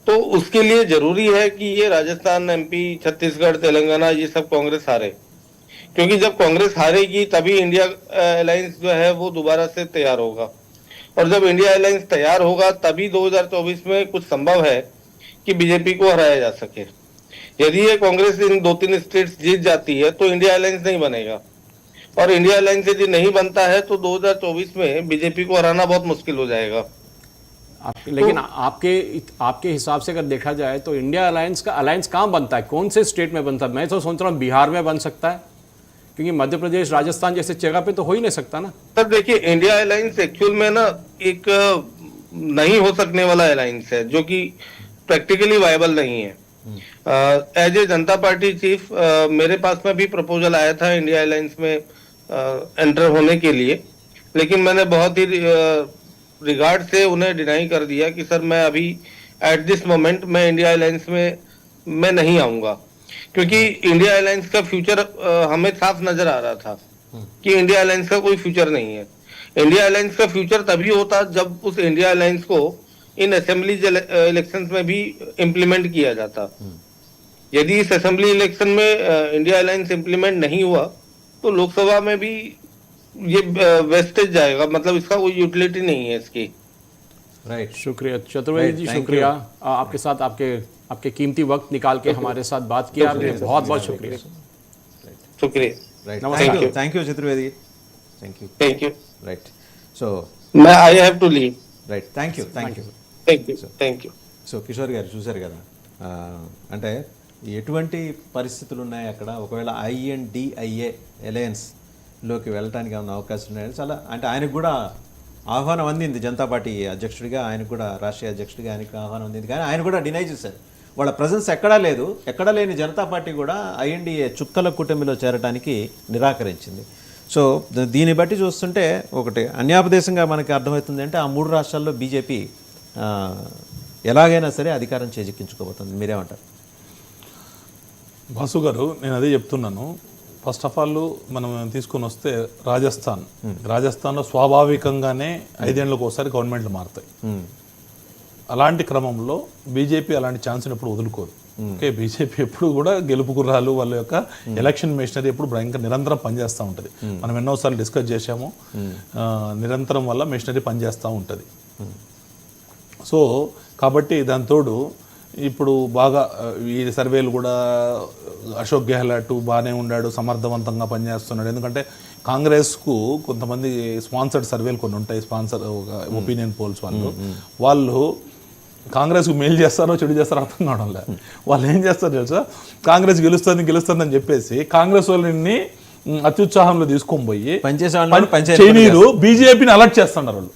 तो उसके लिए जरूरी है कि ये राजस्थान, एमपी, छत्तीसगढ़, तेलंगाना, ये सब कांग्रेस हारे। क्योंकि जब कांग्रेस हारेगी तभी इंडिया अलायंस जो है वो दोबारा से तैयार होगा, और जब इंडिया अलायंस तैयार होगा तभी 2024 में कुछ संभव है कि बीजेपी को हराया जा सके। यदि ये कांग्रेस इन 2-3 स्टेट्स जीत जाती है तो इंडिया अलायंस नहीं बनेगा, और इंडिया अलायंस यदि नहीं बनता है तो 2024 में बीजेपी को हराना बहुत मुश्किल हो जाएगा। लेकिन आपके हिसाब से अगर देखा जाए तो इंडिया अलायंस कहाँ बनता है, कौन से स्टेट में बनता है? मैं तो सोच रहा हूँ बिहार में बन सकता है, क्योंकि मध्य प्रदेश, राजस्थान जैसे जगह पे तो हो ही नहीं सकता ना। सर देखिए, इंडिया अलायंस एक्चुअल में ना एक नहीं हो सकने वाला अलायंस है, जो कि प्रैक्टिकली वायबल नहीं है। As a Janata party chief मेरे पास में भी प्रपोजल आया था इंडिया अलायंस में एंटर होने के लिए, लेकिन मैंने बहुत ही रिगार्ड से उन्हें डिनाई कर दिया कि सर मैं अभी एट दिस मोमेंट मैं इंडिया अलायंस में मैं नहीं आऊंगा, क्योंकि इंडिया अलायंस का फ्यूचर हमें साफ नजर आ रहा था कि इंडिया अलायंस का कोई फ्यूचर नहीं है। इंडिया अलायंस का फ्यूचर तभी होता जब उस इंडिया अलायंस को इन असेंबली इलेक्शंस में भी इम्प्लीमेंट किया जाता। यदि इस असेंबली इलेक्शन में इंडिया अलायंस इम्प्लीमेंट नहीं हुआ तो लोकसभा में भी ये वेस्टेज जाएगा, मतलब इसका कोई यूटिलिटी नहीं है इसकी। राइट, शुक्रिया चतुर्वेदी जी, शुक्रिया आपके साथ आपके कीमती वक्त निकाल के हमारे साथ बात किया आपने, बहुत बहुत शुक्रिया। शुक्रिया, thank you Chaturvedi, thank you. Right, so मैं I have to leave. Right, thank you. So Kishore garu చూశారు కదా, అంటే ఎటువంటి పరిస్థితులు ఉన్నాయి అక్కడ, ఒకవేళ INDIA అలయన్స్లోకి వెళ్ళడానికి ఏమైనా అవకాశం ఉన్నాయని చాలా, అంటే ఆయనకు కూడా ఆహ్వానం అందింది, జనతా పార్టీ అధ్యక్షుడిగా ఆయనకు కూడా, రాష్ట్రీయ అధ్యక్షుడిగా ఆయనకు ఆహ్వానం అందింది, కానీ ఆయన కూడా డినై చేశారు. వాళ్ళ ప్రజెన్స్ ఎక్కడా లేదు, ఎక్కడా లేని జనతా పార్టీ కూడా INDA చుక్కల కూటమిలో చేరడానికి నిరాకరించింది. సో దీన్ని బట్టి చూస్తుంటే ఒకటి అన్యాపదేశంగా మనకి అర్థమవుతుంది అంటే, ఆ 3 రాష్ట్రాల్లో బీజేపీ ఎలాగైనా సరే అధికారం చేజిక్కించుకోబోతుంది, మీరేమంటారు? వాసు గారు, నేను అదే చెప్తున్నాను. ఫస్ట్ ఆఫ్ ఆల్ మనం తీసుకొని వస్తే రాజస్థాన్లో స్వాభావికంగానే 5 ఏళ్ళకి ఒకసారి గవర్నమెంట్లు మారుతాయి. అలాంటి క్రమంలో బీజేపీ అలాంటి ఛాన్స్ని ఎప్పుడు వదులుకోదు. ఓకే, బీజేపీ ఎప్పుడు కూడా గెలుపు గుర్రాలు వాళ్ళ యొక్క ఎలక్షన్ మెషినరీ ఎప్పుడు భయంకర నిరంతరం పనిచేస్తూ ఉంటుంది. మనం ఎన్నోసార్లు డిస్కస్ చేశాము, నిరంతరం వల్ల మెషినరీ పనిచేస్తూ ఉంటుంది. సో కాబట్టి దాంతోడు ఇప్పుడు బాగా ఈ సర్వేలు కూడా అశోక్ గెహ్లాట్ బాగానే ఉన్నాడు, సమర్థవంతంగా పనిచేస్తున్నాడు. ఎందుకంటే కాంగ్రెస్కు కొంతమంది స్పాన్సర్డ్ సర్వేలు కొన్ని ఉంటాయి, ఒపీనియన్ పోల్స్ వాళ్ళు కాంగ్రెస్కు మేలు చేస్తారో చెడు చేస్తారో అర్థం కావడం లేదు. వాళ్ళు ఏం చేస్తారు తెలుసా, కాంగ్రెస్ గెలుస్తుందని చెప్పేసి కాంగ్రెస్ వాళ్ళని అత్యుత్సాహంలో తీసుకొని పోయి చైనీయులు బీజేపీని అలర్ట్ చేస్తున్నారు. వాళ్ళు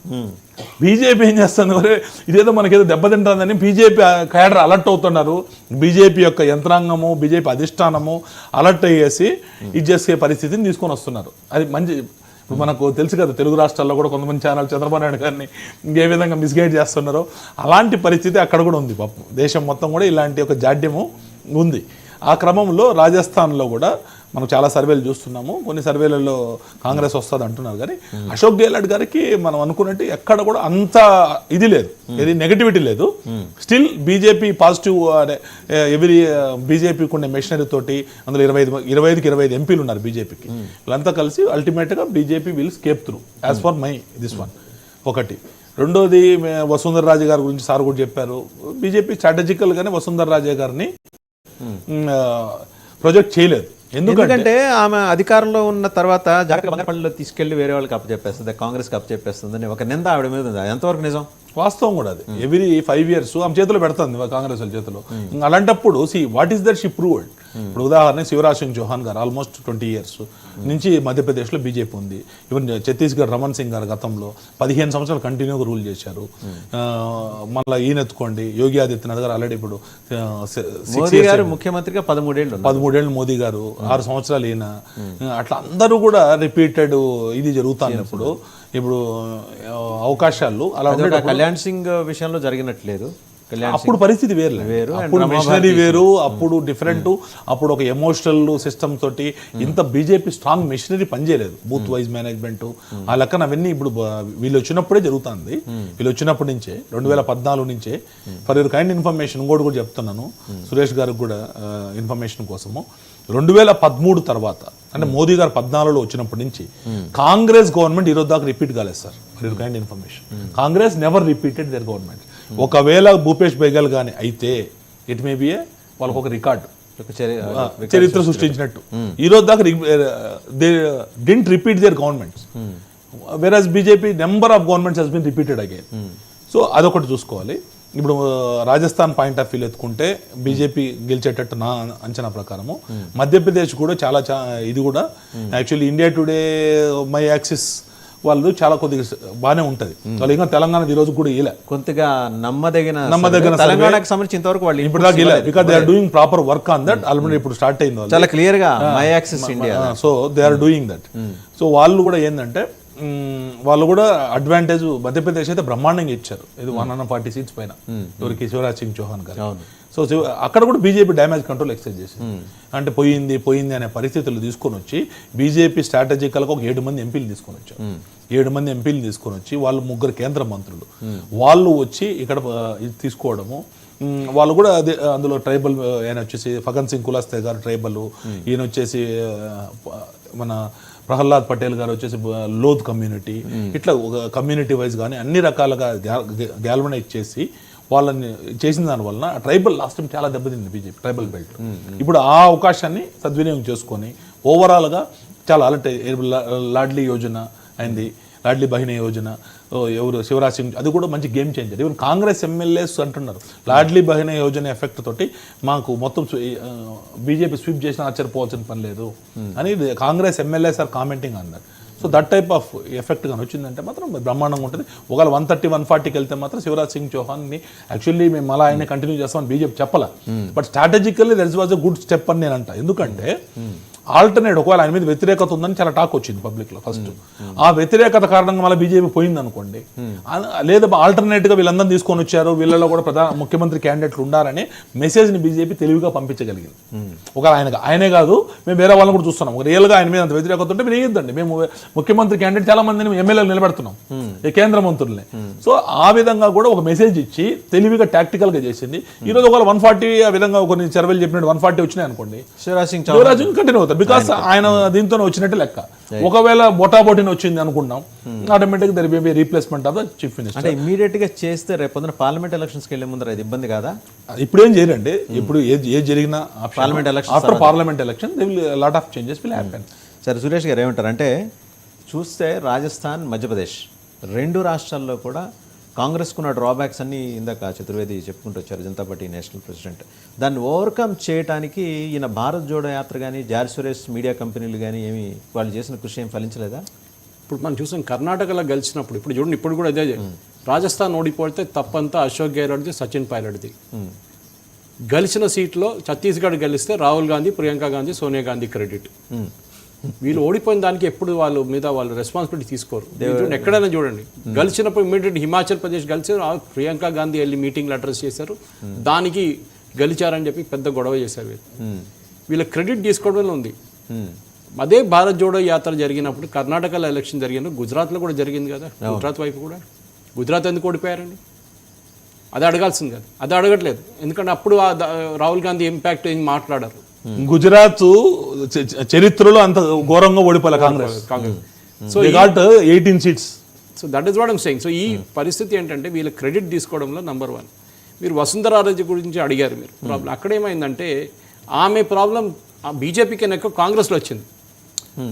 బీజేపీ ఏం చేస్తున్నారు, ఇదేదో మనకేదో దెబ్బతింటుందని బీజేపీ క్యాడర్ అలర్ట్ అవుతున్నారు. బీజేపీ యొక్క యంత్రాంగము, బీజేపీ అధిష్టానము అలర్ట్ అయ్యేసి ఇది చేసే పరిస్థితిని తీసుకొని వస్తున్నారు. అది మంచి, ఇప్పుడు మనకు తెలుసు కదా, తెలుగు రాష్ట్రాల్లో కూడా కొంతమంది ఛానల్ చంద్రబాబు నాయుడు గారిని ఏ విధంగా మిస్గైడ్ చేస్తున్నారో అలాంటి పరిస్థితి అక్కడ కూడా ఉంది. పాపం దేశం మొత్తం కూడా ఇలాంటి ఒక జాడ్యము ఉంది. ఆ క్రమంలో రాజస్థాన్లో కూడా మనం చాలా సర్వేలు చూస్తున్నాము. కొన్ని సర్వేలలో కాంగ్రెస్ వస్తుంది అంటున్నారు, కానీ అశోక్ గెహ్లాట్ గారికి మనం అనుకున్నట్టు ఎక్కడ కూడా అంత ఇది లేదు, ఏది నెగటివిటీ లేదు. స్టిల్ బీజేపీ పాజిటివ్, ఎవరి బీజేపీకి ఉండే మెషినరీ తోటి అందులో 25 ఎంపీలు ఉన్నారు బీజేపీకి. వీళ్ళంతా కలిసి అల్టిమేట్గా BJP will scape through as for my this one. ఒకటి. రెండోది, వసుంధర రాజే గారి గురించి సార్ కూడా చెప్పారు. బీజేపీ స్ట్రాటజికల్గానే వసుంధర రాజే గారిని ప్రొజెక్ట్ చేయలేదు. ఎందుకంటే ఆమె అధికారంలో ఉన్న తర్వాత జాగ్రత్త బంగారపల్లిలో తీసుకెళ్లి వేరే వాళ్ళకి అప్పచెప్పేస్తుంది, కాంగ్రెస్కి అప్పచెప్పేస్తుందని ఒక నింద ఆవిడ మీద ఉంది. ఎంతవరకు నిజం? వాస్తవం కూడా అది. ఎవ్రీ 5 years ఆమె చేతిలో పెడుతుంది, కాంగ్రెస్ వాళ్ళ చేతిలో. అలాంటప్పుడు what is that she proved. ఇప్పుడు ఉదాహరణ శివరాజ్ సింగ్ చౌహాన్ గారు ఆల్మోస్ట్ 20 years నుంచి మధ్యప్రదేశ్లో బీజేపీ ఉంది. ఈవెన్ ఛత్తీస్గఢ్ రమణ్ సింగ్ గారు గతంలో 15 సంవత్సరాలు కంటిన్యూగా రూల్ చేశారు. మళ్ళీ ఈయన ఎత్తుకోండి, యోగి ఆదిత్యనాథ్ గారు ఆల్రెడీ ఇప్పుడు మోదీ గారు ముఖ్యమంత్రిగా 13 ఏళ్ళు మోదీ గారు, 6 సంవత్సరాలు ఈయన. అట్లా అందరూ కూడా రిపీటెడ్ ఇది జరుగుతున్నప్పుడు ఇప్పుడు అవకాశాలు అలా ఉండే. కళ్యాణ్ సింగ్ విషయంలో జరిగినట్లేదు. అప్పుడు పరిస్థితి వేరు, అప్పుడు మిషనరీ వేరు, అప్పుడు డిఫరెంట్. అప్పుడు ఒక ఎమోషనల్ సిస్టమ్ తోటి ఇంత బీజేపీ స్ట్రాంగ్ మిషనరీ పనిచేయలేదు, బూత్ వైజ్ మేనేజ్మెంట్ ఆ లెక్కన. అవన్నీ ఇప్పుడు వీళ్ళు వచ్చినప్పుడే జరుగుతుంది. వీళ్ళు వచ్చినప్పటి నుంచే 2014 నుంచే. ఫర్ యువర్ కైండ్ ఇన్ఫర్మేషన్ ఇంకోటి కూడా చెప్తున్నాను సురేష్ గారికి కూడా ఇన్ఫర్మేషన్ కోసము. 2013 తర్వాత అంటే మోదీ గారు 14లో వచ్చినప్పటి నుంచి కాంగ్రెస్ గవర్నమెంట్ ఈరోజు దాకా రిపీట్ కాలేదు sir. For your kind information, Congress never repeated their government. ఒకవేళ భూపేష్ బెగల్ కానీ అయితే ఇట్ మే బి ఏ వాళ్ళకు ఒక రికార్డు, చరిత్ర సృష్టించినట్టు. ఈరోజు దాకా they didn't repeat their governments, whereas BJP number of governments has been repeated again. So అదొకటి చూసుకోవాలి. ఇప్పుడు రాజస్థాన్ పాయింట్ ఆఫ్ వ్యూ ఎత్తుకుంటే బీజేపీ గెలిచేటట్టు నా అంచనా ప్రకారము. మధ్యప్రదేశ్ కూడా చాలా ఇది కూడా actually India Today, My Axis వాళ్ళు చాలా కొద్దిగా బాగానే ఉంటుంది. వాళ్ళు ఇంకా తెలంగాణ ఈ రోజు కూడా ఇలా కొద్దిగా నమ్మదగిన తెలంగాణకు సంబంధించి ఇంతవరకు వాళ్ళు ఇప్పుడు దాకా ఇలా, because they are doing proper work on that. Already ఇప్పుడు స్టార్ట్ అయింది చాలా క్లియర్ గా my Axis India. So they are doing that. So వాళ్ళు కూడా ఏంటంటే వాళ్ళు కూడా అడ్వాంటేజ్ మధ్యప్రదేశ్ అయితే బ్రహ్మాండంగా ఇచ్చారు. ఇది 140 seats పైన ఎవరికి, శివరాజ్ సింగ్ చౌహాన్ గారు. సో అక్కడ కూడా బీజేపీ డ్యామేజ్ కంట్రోల్ ఎక్సైజ్ చేసింది. అంటే పోయింది అనే పరిస్థితులు తీసుకొని వచ్చి బీజేపీ స్ట్రాటజికల్గా ఒక 7 మంది ఎంపీలు తీసుకొని వచ్చారు. 7 మంది ఎంపీలు తీసుకొని వచ్చి వాళ్ళు 3 కేంద్ర మంత్రులు వాళ్ళు వచ్చి ఇక్కడ ఇది తీసుకోవడము. వాళ్ళు కూడా అదే అందులో ట్రైబల్, ఆయన వచ్చేసి ఫగన్ సింగ్ కులాస్తే గారు ట్రైబల్, ఈయన వచ్చేసి మన ప్రహ్లాద్ పటేల్ గారు వచ్చేసి లోత్ కమ్యూనిటీ. ఇట్లా ఒక కమ్యూనిటీ వైజ్ కానీ అన్ని రకాలుగా గ్యాల్వనైజ్ చేసి వాళ్ళని చేసిన దానివల్ల ట్రైబల్ లాస్ట్ టైం చాలా దెబ్బతింది బీజేపీ ట్రైబల్ బెల్ట్. ఇప్పుడు ఆ అవకాశాన్ని సద్వినియోగం చేసుకొని ఓవరాల్గా చాలా లాడ్లీ యోజన అయింది, లాడ్లీ బహినీ యోజన, ఎవరు శివరాజ్ సింగ్, అది కూడా మంచి game changer. Even Congress MLAs అంటున్నారు లాడ్లీ బహినీ యోజన ఎఫెక్ట్ తోటి మాకు మొత్తం బీజేపీ స్వీప్ చేసిన ఆశ్చర్యపోవాల్సిన పని లేదు అని కాంగ్రెస్ ఎమ్మెల్యేస్ ఆర్ కామెంటింగ్ అన్నారు. So that type of effect కానీ వచ్చిందంటే మాత్రం బ్రహ్మాండంగా ఉంటుంది. ఒకవేళ 130-140కి వెళ్తే మాత్రం శివరాజ్ సింగ్ చౌహాన్ని యాక్చువల్లీ మేము మళ్ళీ ఆయన కంటిన్యూ చేస్తామని బీజేపీ చెప్పాల. But strategically that was a good step అని నేను అంట. ఎందుకంటే ఆల్టర్నేట్ ఒకవేళ ఆయన మీద వ్యతిరేకత ఉందని చాలా టాక్ వచ్చింది పబ్లిక్ లో ఫస్ట్. ఆ వ్యతిరేకత కారణంగా మళ్ళీ బీజేపీ పోయింది అనుకోండి, లేదా ఆల్టర్నేట్ గా వీళ్ళందరినీ తీసుకొని వచ్చారు, వీళ్ళలో కూడా ముఖ్యమంత్రి క్యాండిడేట్లు ఉండాలనే మెసేజ్ ని బీజేపీ తెలివిగా పంపించగలిగింది. ఒకవేళ ఆయనే కాదు, మేము వేరే వాళ్ళని కూడా చూస్తున్నాం. రియల్ గా ఆయన మీద అంత వ్యతిరేకత ఉంటే మీరు వేయద్దండి, మేము ముఖ్యమంత్రి క్యాండిడేట్ చాలా మందిని ఎమ్మెల్యేలు నిలబెడుతున్నాం, కేంద్ర మంత్రుల్ని. సో ఆ విధంగా కూడా ఒక మెసేజ్ ఇచ్చి తెలివిగా టాక్టికల్ గా చేసింది. ఈ రోజు ఒకవేళ 140 ఆ విధంగా కొన్ని సర్వేలు చెప్పినట్టు 140 వచ్చినాయి అనుకోండి, శివరాజ్ సింగ్ యువరాజ్ కంటిన్యూ అవుతారు. బికాస్ ఆయన దీంతోనే వచ్చినట్టు లెక్క. ఒకవేళ బొటాబొటిని వచ్చింది అనుకున్నాం, automatic there be replacement of the chief minister. అంటే ఇమీడియట్ గా చేస్తే రేపొద్దున పార్లమెంట్ ఎలక్షన్స్కి వెళ్లే ముందర ఇది ఇబ్బంది కాదా? ఇప్పుడు ఏం చేయరండి, ఇప్పుడు ఏది జరిగినా parliament election after parliament election they will lot of changes will happen. సరే, సురేష్ గారు ఏమంటారు అంటే, చూస్తే రాజస్థాన్, మధ్యప్రదేశ్ రెండు రాష్ట్రాల్లో కూడా కాంగ్రెస్కున్న డ్రాబ్యాక్స్ అన్నీ ఇందాక చతుర్వేది చెప్పుకుంటూ వచ్చారు, జనతా పార్టీ నేషనల్ ప్రెసిడెంట్. దాన్ని ఓవర్కమ్ చేయడానికి ఈయన భారత్ జోడో యాత్ర కానీ, జార్ సురేష్ మీడియా కంపెనీలు కానీ ఏమి వాళ్ళు చేసిన కృషి ఏం ఫలించలేదా? ఇప్పుడు మనం చూసాం కర్ణాటకలో గెలిచినప్పుడు, ఇప్పుడు చూడండి ఇప్పుడు కూడా అదే, రాజస్థాన్ ఓడిపోతే తప్పంతా అశోక్ గెహ్లోట్ది, సచిన్ పైలట్ది. గెలిచిన సీట్లో ఛత్తీస్గఢ్ గెలిస్తే రాహుల్ గాంధీ, ప్రియాంక గాంధీ, సోనియా గాంధీ క్రెడిట్. వీళ్ళు ఓడిపోయిన దానికి ఎప్పుడు వాళ్ళు మీద వాళ్ళు రెస్పాన్సిబిలిటీ తీసుకోరు. ఎక్కడైనా చూడండి, గెలిచినప్పుడు ఇమీడియట్ హిమాచల్ ప్రదేశ్ గెలిచి ప్రియాంక గాంధీ వెళ్ళి మీటింగ్లు అడ్రస్ చేశారు, దానికి గెలిచారని చెప్పి పెద్ద గొడవ చేశారు. వీళ్ళ క్రెడిట్ తీసుకోవడంలో ఉంది. అదే భారత్ జోడో యాత్ర జరిగినప్పుడు కర్ణాటకలో ఎలక్షన్ జరిగినప్పుడు గుజరాత్లో కూడా జరిగింది కదా, గుజరాత్ వైపు కూడా. గుజరాత్ ఎందుకు ఓడిపోయారండి? అది అడగాల్సింది కదా, అది అడగట్లేదు. ఎందుకంటే అప్పుడు రాహుల్ గాంధీ ఇంపాక్ట్ ఏం మాట్లాడారు. గుజరాత్ చరిత్రలో అంత ఘోరంగా ఓడిపోలే Congress. So 18 seats. So that is what I'm saying. So ఈ పరిస్థితి ఏంటంటే వీళ్ళ క్రెడిట్ తీసుకోవడంలో నెంబర్ 1. మీరు వసుంధరారాజు గురించి అడిగారు మీరు ప్రాబ్లం. అక్కడేమైందంటే ఆమె ప్రాబ్లం బీజేపీకి ఎక్కువ కాంగ్రెస్లో వచ్చింది.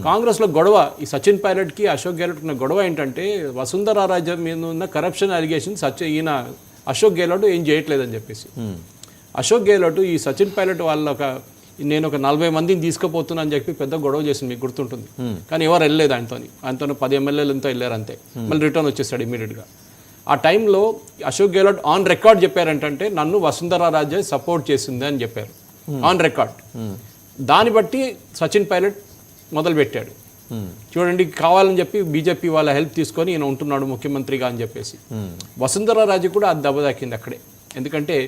కాంగ్రెస్లో గొడవ, ఈ సచిన్ పైలట్కి అశోక్ గెహ్లోట్ ఉన్న గొడవ ఏంటంటే వసుంధరారాజు మీద ఉన్న కరప్షన్ అలిగేషన్స్ ఈయన అశోక్ గెహ్లోట్ ఏం చేయట్లేదని చెప్పేసి. అశోక్ గెహ్లోట్ ఈ సచిన్ పైలట్ వాళ్ళ నేను ఒక 40 మందిని తీసుకుపోతున్నా అని చెప్పి పెద్ద గొడవ చేసింది, మీకు గుర్తుంటుంది. కానీ ఎవరు వెళ్ళలేదు ఆయనతో 10 ఎమ్మెల్యేలతో వెళ్ళారు అంతే. మళ్ళీ రిటర్న్ వచ్చేస్తాడు ఇమీడియట్గా. ఆ టైంలో అశోక్ గెహ్లోట్ ఆన్ రికార్డ్ చెప్పారంటే నన్ను వసుంధరారాజే సపోర్ట్ చేసింది అని చెప్పారు, ఆన్ రికార్డ్. దాన్ని బట్టి సచిన్ పైలట్ మొదలుపెట్టాడు, చూడండి కావాలని చెప్పి బీజేపీ వాళ్ళ హెల్ప్ తీసుకొని ఈయన ఉంటున్నాడు ముఖ్యమంత్రిగా అని చెప్పేసి. వసుంధరారాజు కూడా అది దెబ్బతాకింది అక్కడే. ఎందుకంటే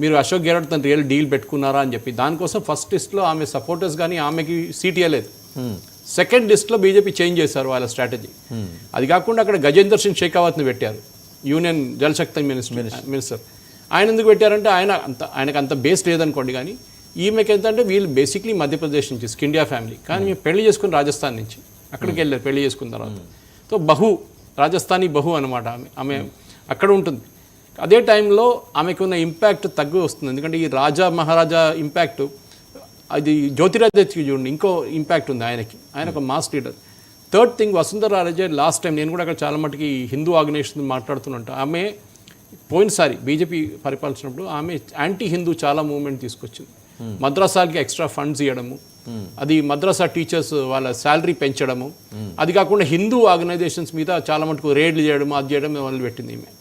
మీరు అశోక్ గెహ్లోట్ తన రియల్ డీల్ పెట్టుకున్నారా అని చెప్పి. దానికోసం ఫస్ట్ లిస్ట్లో ఆమె సపోర్టర్స్ కానీ ఆమెకి సీట్ ఇవ్వలేదు. సెకండ్ లిస్ట్లో బీజేపీ చేంజ్ చేశారు వాళ్ళ స్ట్రాటజీ. అది కాకుండా అక్కడ గజేందర్ సింగ్ షేకావత్ని పెట్టారు, యూనియన్ జలశక్తి మినిస్టర్. ఆయన ఎందుకు పెట్టారంటే ఆయనకు అంత బేస్ లేదనుకోండి. కానీ ఈమెకి ఏంటంటే వీళ్ళు బేసిక్లీ మధ్యప్రదేశ్ నుంచి స్కిండియా ఫ్యామిలీ, కానీ మేము పెళ్లి చేసుకుని రాజస్థాన్ నుంచి అక్కడికి వెళ్ళారు పెళ్లి చేసుకున్న తర్వాత. సో రాజస్థానీ బహు అనమాట ఆమె అక్కడ ఉంటుంది. అదే టైంలో ఆమెకు ఉన్న ఇంపాక్ట్ తగ్గు వస్తుంది. ఎందుకంటే ఈ రాజా మహారాజా ఇంపాక్ట్, అది జ్యోతిరాదిత్యకి చూడండి ఇంకో ఇంపాక్ట్ ఉంది ఆయనకి. ఆయన ఒక mass leader. Third thing, Vasundhara Raje last time నేను కూడా అక్కడ చాలా మటుకి హిందూ ఆర్గనైజేషన్ మాట్లాడుతున్నట్టు, ఆమె పోయినసారి బీజేపీ పరిపాలించినప్పుడు ఆమె యాంటీ హిందూ చాలా మూవ్మెంట్ తీసుకొచ్చింది. మద్రాసాలకి ఎక్స్ట్రా ఫండ్స్ ఇవ్వడము, అది మద్రాసా టీచర్స్ వాళ్ళ శాలరీ పెంచడము, అది కాకుండా హిందూ ఆర్గనైజేషన్స్ మీద చాలా మటుకు రేడ్లు చేయడము, అది చేయడం మొదలు పెట్టింది ఈమె.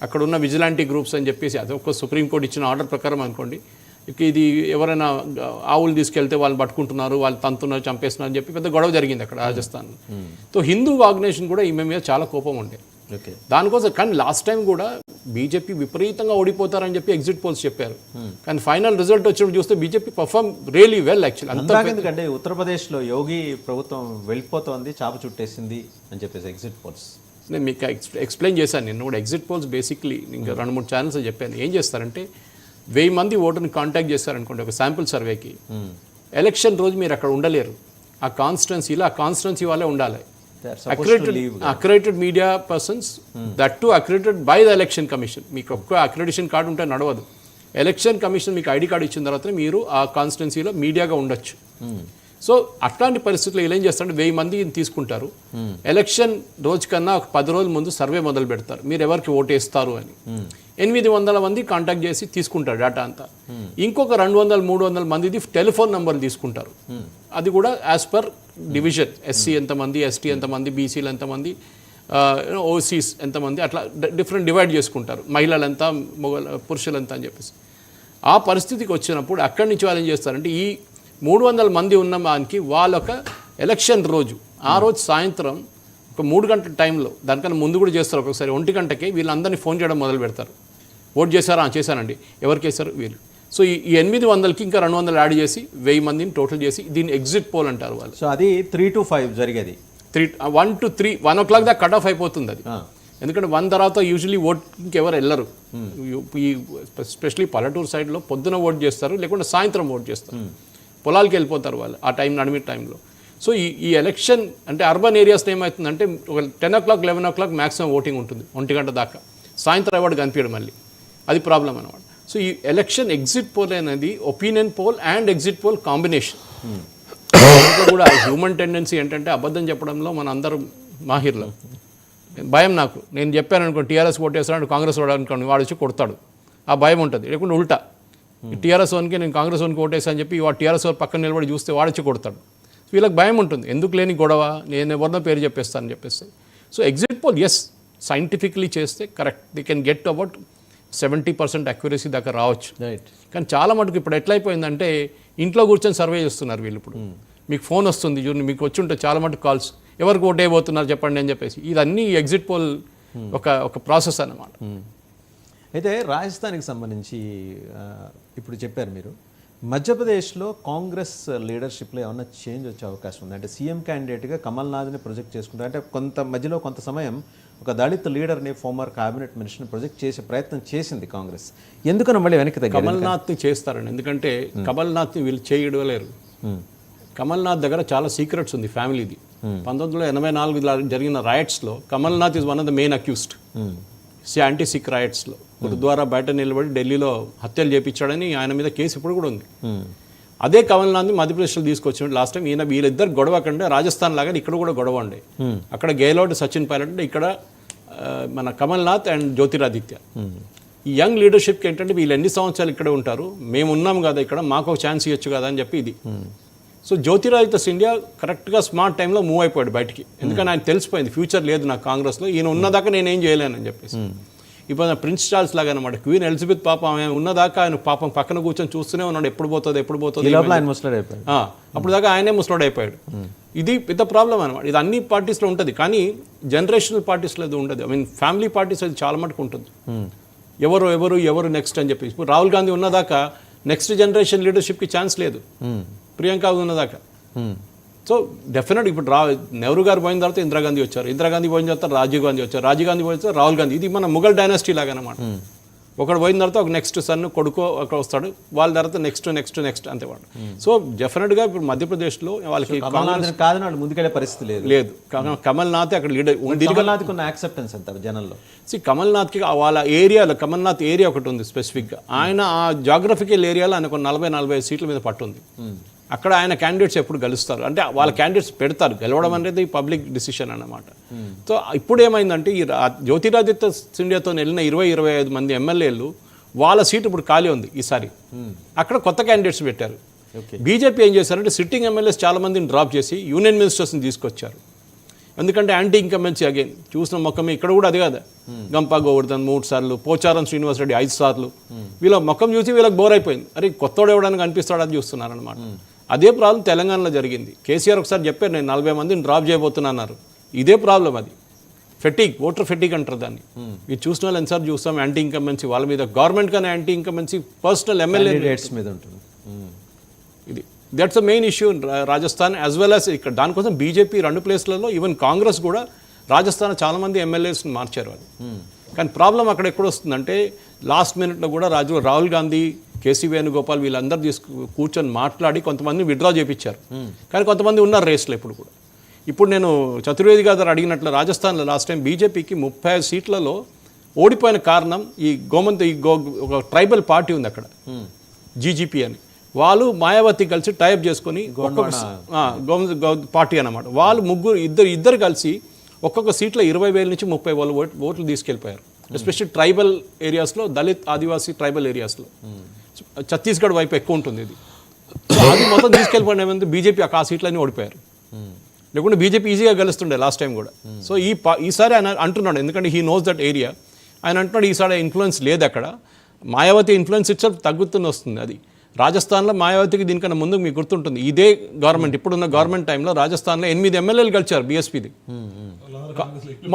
అక్కడ ఉన్న విజిలాంటీ గ్రూప్స్ అని చెప్పేసి, అది ఒక సుప్రీంకోర్టు ఇచ్చిన ఆర్డర్ ప్రకారం అనుకోండి, ఇది ఎవరైనా ఆవులు తీసుకెళ్తే వాళ్ళు పట్టుకుంటున్నారు, వాళ్ళు తంతున్నారు, చంపేస్తున్నారు అని చెప్పి పెద్ద గొడవ జరిగింది అక్కడ రాజస్థాన్. సో హిందూ ఆర్గనైజేషన్ కూడా ఈమె మీద చాలా కోపం ఉండే దానికోసం. కానీ లాస్ట్ టైం కూడా బీజేపీ విపరీతంగా ఓడిపోతారని చెప్పి ఎగ్జిట్ పోల్స్ చెప్పారు. కానీ ఫైనల్ రిజల్ట్ వచ్చినప్పుడు చూస్తే BJP perform really well actually. ఎందుకంటే ఉత్తరప్రదేశ్లో యోగి ప్రభుత్వం వెళ్ళిపోతోంది, చాప చుట్టేసింది అని చెప్పేసి ఎగ్జిట్ పోల్స్. నేను మీకు ఎక్స్ప్లెయిన్ చేశాను. నేను కూడా ఎగ్జిట్ పోల్స్ బేసిక్లీ ఇంకా 2-3 ఛానల్స్ చెప్పాను. ఏం చేస్తారంటే 1000 మంది ఓటర్ని కాంటాక్ట్ చేస్తారనుకోండి ఒక శాంపుల్ సర్వేకి. ఎలక్షన్ రోజు మీరు అక్కడ ఉండలేరు, ఆ కాన్స్టిట్యున్సీ వాళ్ళే ఉండాలి. Accredited media persons, that to accredited by the election commission. మీకు ఒక్క అక్రెడిషన్ కార్డు ఉంటే నడవదు. ఎలక్షన్ కమిషన్ మీకు ఐడి కార్డు ఇచ్చిన తర్వాత మీరు ఆ కాన్స్టిట్యున్సీలో మీడియాగా ఉండొచ్చు. సో అట్లాంటి పరిస్థితుల్లో ఏం చేస్తారంటే 1000 మందిని తీసుకుంటారు. ఎలక్షన్ రోజు కన్నా ఒక 10 రోజుల ముందు సర్వే మొదలు పెడతారు, మీరు ఎవరికి ఓటేస్తారు అని. 800 మంది కాంటాక్ట్ చేసి తీసుకుంటారు డేటా అంతా. ఇంకొక 200-300 మందిది టెలిఫోన్ నెంబర్లు తీసుకుంటారు. అది కూడా యాజ్ పర్ డివిజన్, ఎస్సీ ఎంతమంది, ఎస్టీ ఎంతమంది, బీసీలు ఎంతమంది, ఓసీస్ ఎంతమంది, అట్లా డిఫరెంట్ డివైడ్ చేసుకుంటారు. మహిళలంతా, పురుషులంతా అని చెప్పేసి. ఆ పరిస్థితికి వచ్చినప్పుడు అక్కడి నుంచి వాళ్ళు ఏం చేస్తారంటే ఈ 300 మంది ఉన్న దానికి వాళ్ళొక ఎలక్షన్ రోజు ఆ రోజు సాయంత్రం ఒక 3 గంటల టైంలో దానికన్నా ముందు కూడా చేస్తారు, ఒక్కొక్కసారి 1 గంటకి వీళ్ళందరినీ ఫోన్ చేయడం మొదలు పెడతారు. ఓట్ చేశారా? చేశానండి. ఎవరికి వేశారు? వీళ్ళు. సో ఈ 800కి ఇంకా 200 యాడ్ చేసి 1000 మందిని టోటల్ చేసి దీన్ని ఎగ్జిట్ పోల్ అంటారు వాళ్ళు. సో అది 3 to 5 జరిగేది. 1 to 3 1 o'clock దాకా కట్ ఆఫ్ అయిపోతుంది అది. ఎందుకంటే 1 తర్వాత యూజువలీ ఓటింగ్కి ఎవరు వెళ్ళరు. ఈ ఎస్పెషలీ పల్లెటూరు సైడ్లో పొద్దున ఓట్ చేస్తారు, లేకుంటే సాయంత్రం ఓట్ చేస్తారు. పొలాలకి వెళ్ళిపోతారు వాళ్ళు ఆ టైం నడిమి టైంలో. సో ఈ ఎలక్షన్ అంటే అర్బన్ ఏరియాస్లో ఏమవుతుందంటే ఒక 10 o'clock 11 o'clock మ్యాక్సిమం ఓటింగ్ ఉంటుంది 1 గంట దాకా. సాయంత్రం ఎవరు కనిపించడం మళ్ళీ అది ప్రాబ్లం అనమాట. సో ఈ ఎలక్షన్ ఎగ్జిట్ పోల్ అనేది opinion poll and exit poll combination. కూడా హ్యూమన్ టెండెన్సీ ఏంటంటే అబద్ధం చెప్పడంలో మన అందరం మాహిర్లు. భయం నాకు, నేను చెప్పాను అనుకో టీఆర్ఎస్ ఓటేస్తాడు కాంగ్రెస్ ఓడాలనుకోండి వాడు వచ్చి కొడతాడు, ఆ భయం ఉంటుంది. లేకుంటే ఉల్టా టీఆర్ఎస్ వన్కి నేను కాంగ్రెస్ వన్కి ఓటేసాను అని చెప్పి వాడు టీఆర్ఎస్ వాడు పక్కన నిలబడి చూస్తే వాడొచ్చి కొడతాడు. వీళ్ళకి భయం ఉంటుంది, ఎందుకు లేని గొడవ, నేను ఎవరినో పేరు చెప్పేస్తానని చెప్పేసి. So exit poll as scientifically చేస్తే correct, they can get about 70% accuracy దాకా రావచ్చు. కానీ చాలా మటుకు ఇప్పుడు ఎట్లయిపోయిందంటే ఇంట్లో కూర్చొని సర్వే చేస్తున్నారు వీళ్ళు. ఇప్పుడు మీకు ఫోన్ వస్తుంది చూడండి, మీకు వచ్చి ఉంటే చాలా మటుకు కాల్స్, ఎవరికి ఓటేయబోతున్నారు చెప్పండి అని చెప్పేసి. ఇదన్నీ ఎగ్జిట్ పోల్ ఒక ప్రాసెస్ అన్నమాట. అయితే రాజస్థాన్కి సంబంధించి ఇప్పుడు చెప్పారు మీరు, మధ్యప్రదేశ్లో కాంగ్రెస్ లీడర్షిప్లో ఏమన్నా చేంజ్ వచ్చే అవకాశం ఉంది? అంటే సీఎం క్యాండిడేట్గా కమల్నాథ్ని ప్రొజెక్ట్ చేసుకుంటారు. అంటే మధ్యలో కొంత సమయం ఒక దళిత్ లీడర్ని ఫార్మర్ క్యాబినెట్ మినిస్టర్ని ప్రొజెక్ట్ చేసే ప్రయత్నం చేసింది కాంగ్రెస్. ఎందుకని మళ్ళీ వెనక్కి తగ్గింది? కమల్నాథ్ని చేస్తారండి, ఎందుకంటే కమల్నాథ్ని వీళ్ళు చేయడలేరు. కమల్నాథ్ దగ్గర చాలా సీక్రెట్స్ ఉంది ఫ్యామిలీది. 1984 జరిగిన రైట్స్లో Kamal Nath is one of the main accused. Anti Sikh రైట్స్లో గురుద్వారా బయట నిలబడి ఢిల్లీలో హత్యలు చేయించాడని ఆయన మీద కేసు ఇప్పుడు కూడా ఉంది. అదే కమల్నాథ్ని మధ్యప్రదేశ్లో తీసుకొచ్చాడు లాస్ట్ టైం. వీళ్ళిద్దరు గొడవ కంటే రాజస్థాన్ లాగా ఇక్కడ కూడా గొడవ ఉండే. అక్కడ గెహ్లోట్ సచిన్ పైలట్ అంటే ఇక్కడ మన కమల్నాథ్ అండ్ జ్యోతిరాదిత్య. ఈ యంగ్ లీడర్షిప్కి ఏంటంటే వీళ్ళు ఎన్ని సంవత్సరాలు ఇక్కడ ఉంటారు, మేము ఉన్నాం కదా ఇక్కడ, మాకు ఒక ఛాన్స్ ఇవ్వచ్చు కదా అని చెప్పి ఇది. సో జ్యోతిరాదిత్య సింధియా కరెక్ట్గా స్మార్ట్ టైంలో మూవ్ అయిపోయాడు బయటికి. ఎందుకంటే ఆయన తెలిసిపోయింది ఫ్యూచర్ లేదు నాకు కాంగ్రెస్లో, ఈయన ఉన్నదాకా నేనేం చేయలేనని చెప్పేసి. ఇప్పుడు ప్రిన్స్ చార్ల్స్ లాగా అనమాట, క్వీన్ ఎలిజబెత్ పాపం ఆమె ఉన్నదాకా ఆయన పాపం పక్కన కూర్చొని చూస్తూనే ఉన్నాడు, ఎప్పుడు పోతుంది. అప్పుడు దాకా ఆయనే ముసలాడు అయిపోయాడు. ఇది పెద్ద ప్రాబ్లం అనమాట. ఇది అన్ని పార్టీస్లో ఉంటుంది, కానీ జనరేషనల్ పార్టీస్లో అది ఉండదు. ఐ మీన్ ఫ్యామిలీ పార్టీస్ అది చాలా మటుకు ఉంటుంది. ఎవరు నెక్స్ట్ అని చెప్పి. ఇప్పుడు రాహుల్ గాంధీ ఉన్నదాకా నెక్స్ట్ జనరేషన్ లీడర్షిప్కి ఛాన్స్ లేదు, ప్రియాంక ఉన్నదాకా. సో డెఫినెట్ ఇప్పుడు నెహ్రూ గారు పోయిన తర్వాత ఇందిరాగాంధీ వచ్చారు, ఇందిరాగాంధీ పోయిన తర్వాత రాజీవ్ గాంధీ వచ్చారు, రాజీవ్ గాంధీ పోయిన తర్వాత రాహుల్ గాంధీ. ఇది మన ముఘల్ డైనాసిటీ లాగా అనమాట. ఒకడు పోయిన తర్వాత ఒక నెక్స్ట్ సన్ కొడుకో అక్కడ వస్తాడు, వాళ్ళ తర్వాత నెక్స్ట్ అంతేవాడు. సో డెఫినెట్గా ఇప్పుడు మధ్యప్రదేశ్లో వాళ్ళకి కాదు ముందుకెళ్ళే పరిస్థితి లేదు. కమల్నాథ్ అక్కడ లీడర్. యాక్సెప్టెన్స్ అంటారు జనంలో. కమల్నాథ్కి వాళ్ళ ఏరియాలో కమల్నాథ్ ఏరియా ఒకటి ఉంది స్పెసిఫిక్గా. ఆయన ఆ జాగ్రఫికల్ ఏరియాలో ఆయనకు 40-45 సీట్ల మీద పట్టుంది. అక్కడ ఆయన క్యాండిడేట్స్ ఎప్పుడు గెలుస్తారు అంటే వాళ్ళ క్యాండిడేట్స్ పెడతారు, గెలవడం అనేది పబ్లిక్ డిసిషన్ అన్నమాట. సో ఇప్పుడు ఏమైందంటే ఈ జ్యోతిరాదిత్య సింధియాతో వెళ్ళిన 20-25 మంది ఎమ్మెల్యేలు వాళ్ళ సీట్ ఇప్పుడు ఖాళీ ఉంది ఈసారి. అక్కడ కొత్త క్యాండిడేట్స్ పెట్టారు. బీజేపీ ఏం చేశారంటే సిట్టింగ్ ఎమ్మెల్యేస్ చాలా మందిని డ్రాప్ చేసి యూనియన్ మినిస్టర్స్ని తీసుకొచ్చారు. ఎందుకంటే యాంటీ ఇన్కంబెన్సీ అగైన్ చూసిన మొక్కమే ఇక్కడ కూడా అది కదా. గంపా గోవర్ధన్ 3 సార్లు, పోచారం శ్రీనివాస్ రెడ్డి 5 సార్లు. వీళ్ళ మొక్కం చూసి వీళ్ళకి బోర్ అయిపోయింది, అరే కొత్తోడు ఎవడానికి అనిపిస్తాడు అది చూస్తున్నారు అనమాట. అదే ప్రాబ్లం తెలంగాణలో జరిగింది. కేసీఆర్ ఒకసారి చెప్పారు నేను 40 మందిని డ్రాప్ చేయబోతున్నారు. ఇదే ప్రాబ్లం అది, ఫెటిక్, ఓటర్ ఫెటిక్ అంటారు దాన్ని. మీరు చూసిన వాళ్ళు ఎన్నిసార్లు చూస్తాం యాంటీ ఇన్కంబెన్సీ వాళ్ళ మీద, గవర్నమెంట్ కానీ యాంటీ ఇన్కంబెన్సీ పర్సనల్ ఎమ్మెల్యే మీద ఉంటుంది. ఇది that's the main issue in Rajasthan as well as ఇక్కడ. దానికోసం బీజేపీ 2 ప్లేస్లలో, ఈవెన్ కాంగ్రెస్ కూడా రాజస్థాన్ చాలామంది ఎమ్మెల్యేస్ని మార్చారు వాళ్ళు. కానీ ప్రాబ్లం అక్కడ ఎక్కడ వస్తుందంటే లాస్ట్ మినిట్లో కూడా రాహుల్ గాంధీ, కేసీ వేణుగోపాల్ వీళ్ళందరూ కూర్చొని మాట్లాడి కొంతమంది విత్డ్రా చేయించారు. కానీ కొంతమంది ఉన్నారు రేస్లో ఇప్పుడు కూడా. ఇప్పుడు నేను చతుర్వేది గారు అడిగినట్లు రాజస్థాన్లో లాస్ట్ టైం బీజేపీకి 35 సీట్లలో ఓడిపోయిన కారణం ఈ ఒక ట్రైబల్ పార్టీ ఉంది అక్కడ, జీజీపీ అని. వాళ్ళు మాయావతి కలిసి టైప్ చేసుకొని పార్టీ అన్నమాట. వాళ్ళు ఇద్దరు కలిసి ఒక్కొక్క సీట్లో 20,000 నుంచి 30,000 ఓట్లు తీసుకెళ్ళిపోయారు. ఎస్పెషల్లీ ట్రైబల్ ఏరియాస్లో, దళిత్ ఆదివాసీ ట్రైబల్ ఏరియాస్లో. ఛత్తీస్గఢ్ వైపు ఎక్కువ ఉంటుంది ఇది. సో అది మొత్తం తీసుకెళ్ళిపోయిన బీజేపీ ఆ సీట్లన్నీ ఓడిపోయారు. లేకుంటే బీజేపీ ఈజీగా గెలుస్తుండే లాస్ట్ టైం కూడా. సో ఈసారి ఆయన అంటున్నాడు, ఎందుకంటే హీ నోస్ దట్ ఏరియా. ఆయన అంటున్నాడు ఈసారి ఇన్ఫ్లుయెన్స్ లేదు అక్కడ, మాయావతి ఇన్ఫ్లుయెన్స్ ఇట్సెల్ఫ్ తగ్గుతున్న వస్తుంది. అది రాజస్థాన్లో మాయావతికి దీనికన్నా ముందు మీకు గుర్తుంటుంది, ఇదే గవర్నమెంట్ ఇప్పుడున్న గవర్నమెంట్ టైంలో రాజస్థాన్లో 8 ఎమ్మెల్యేలు గెలిచారు బీఎస్పీది,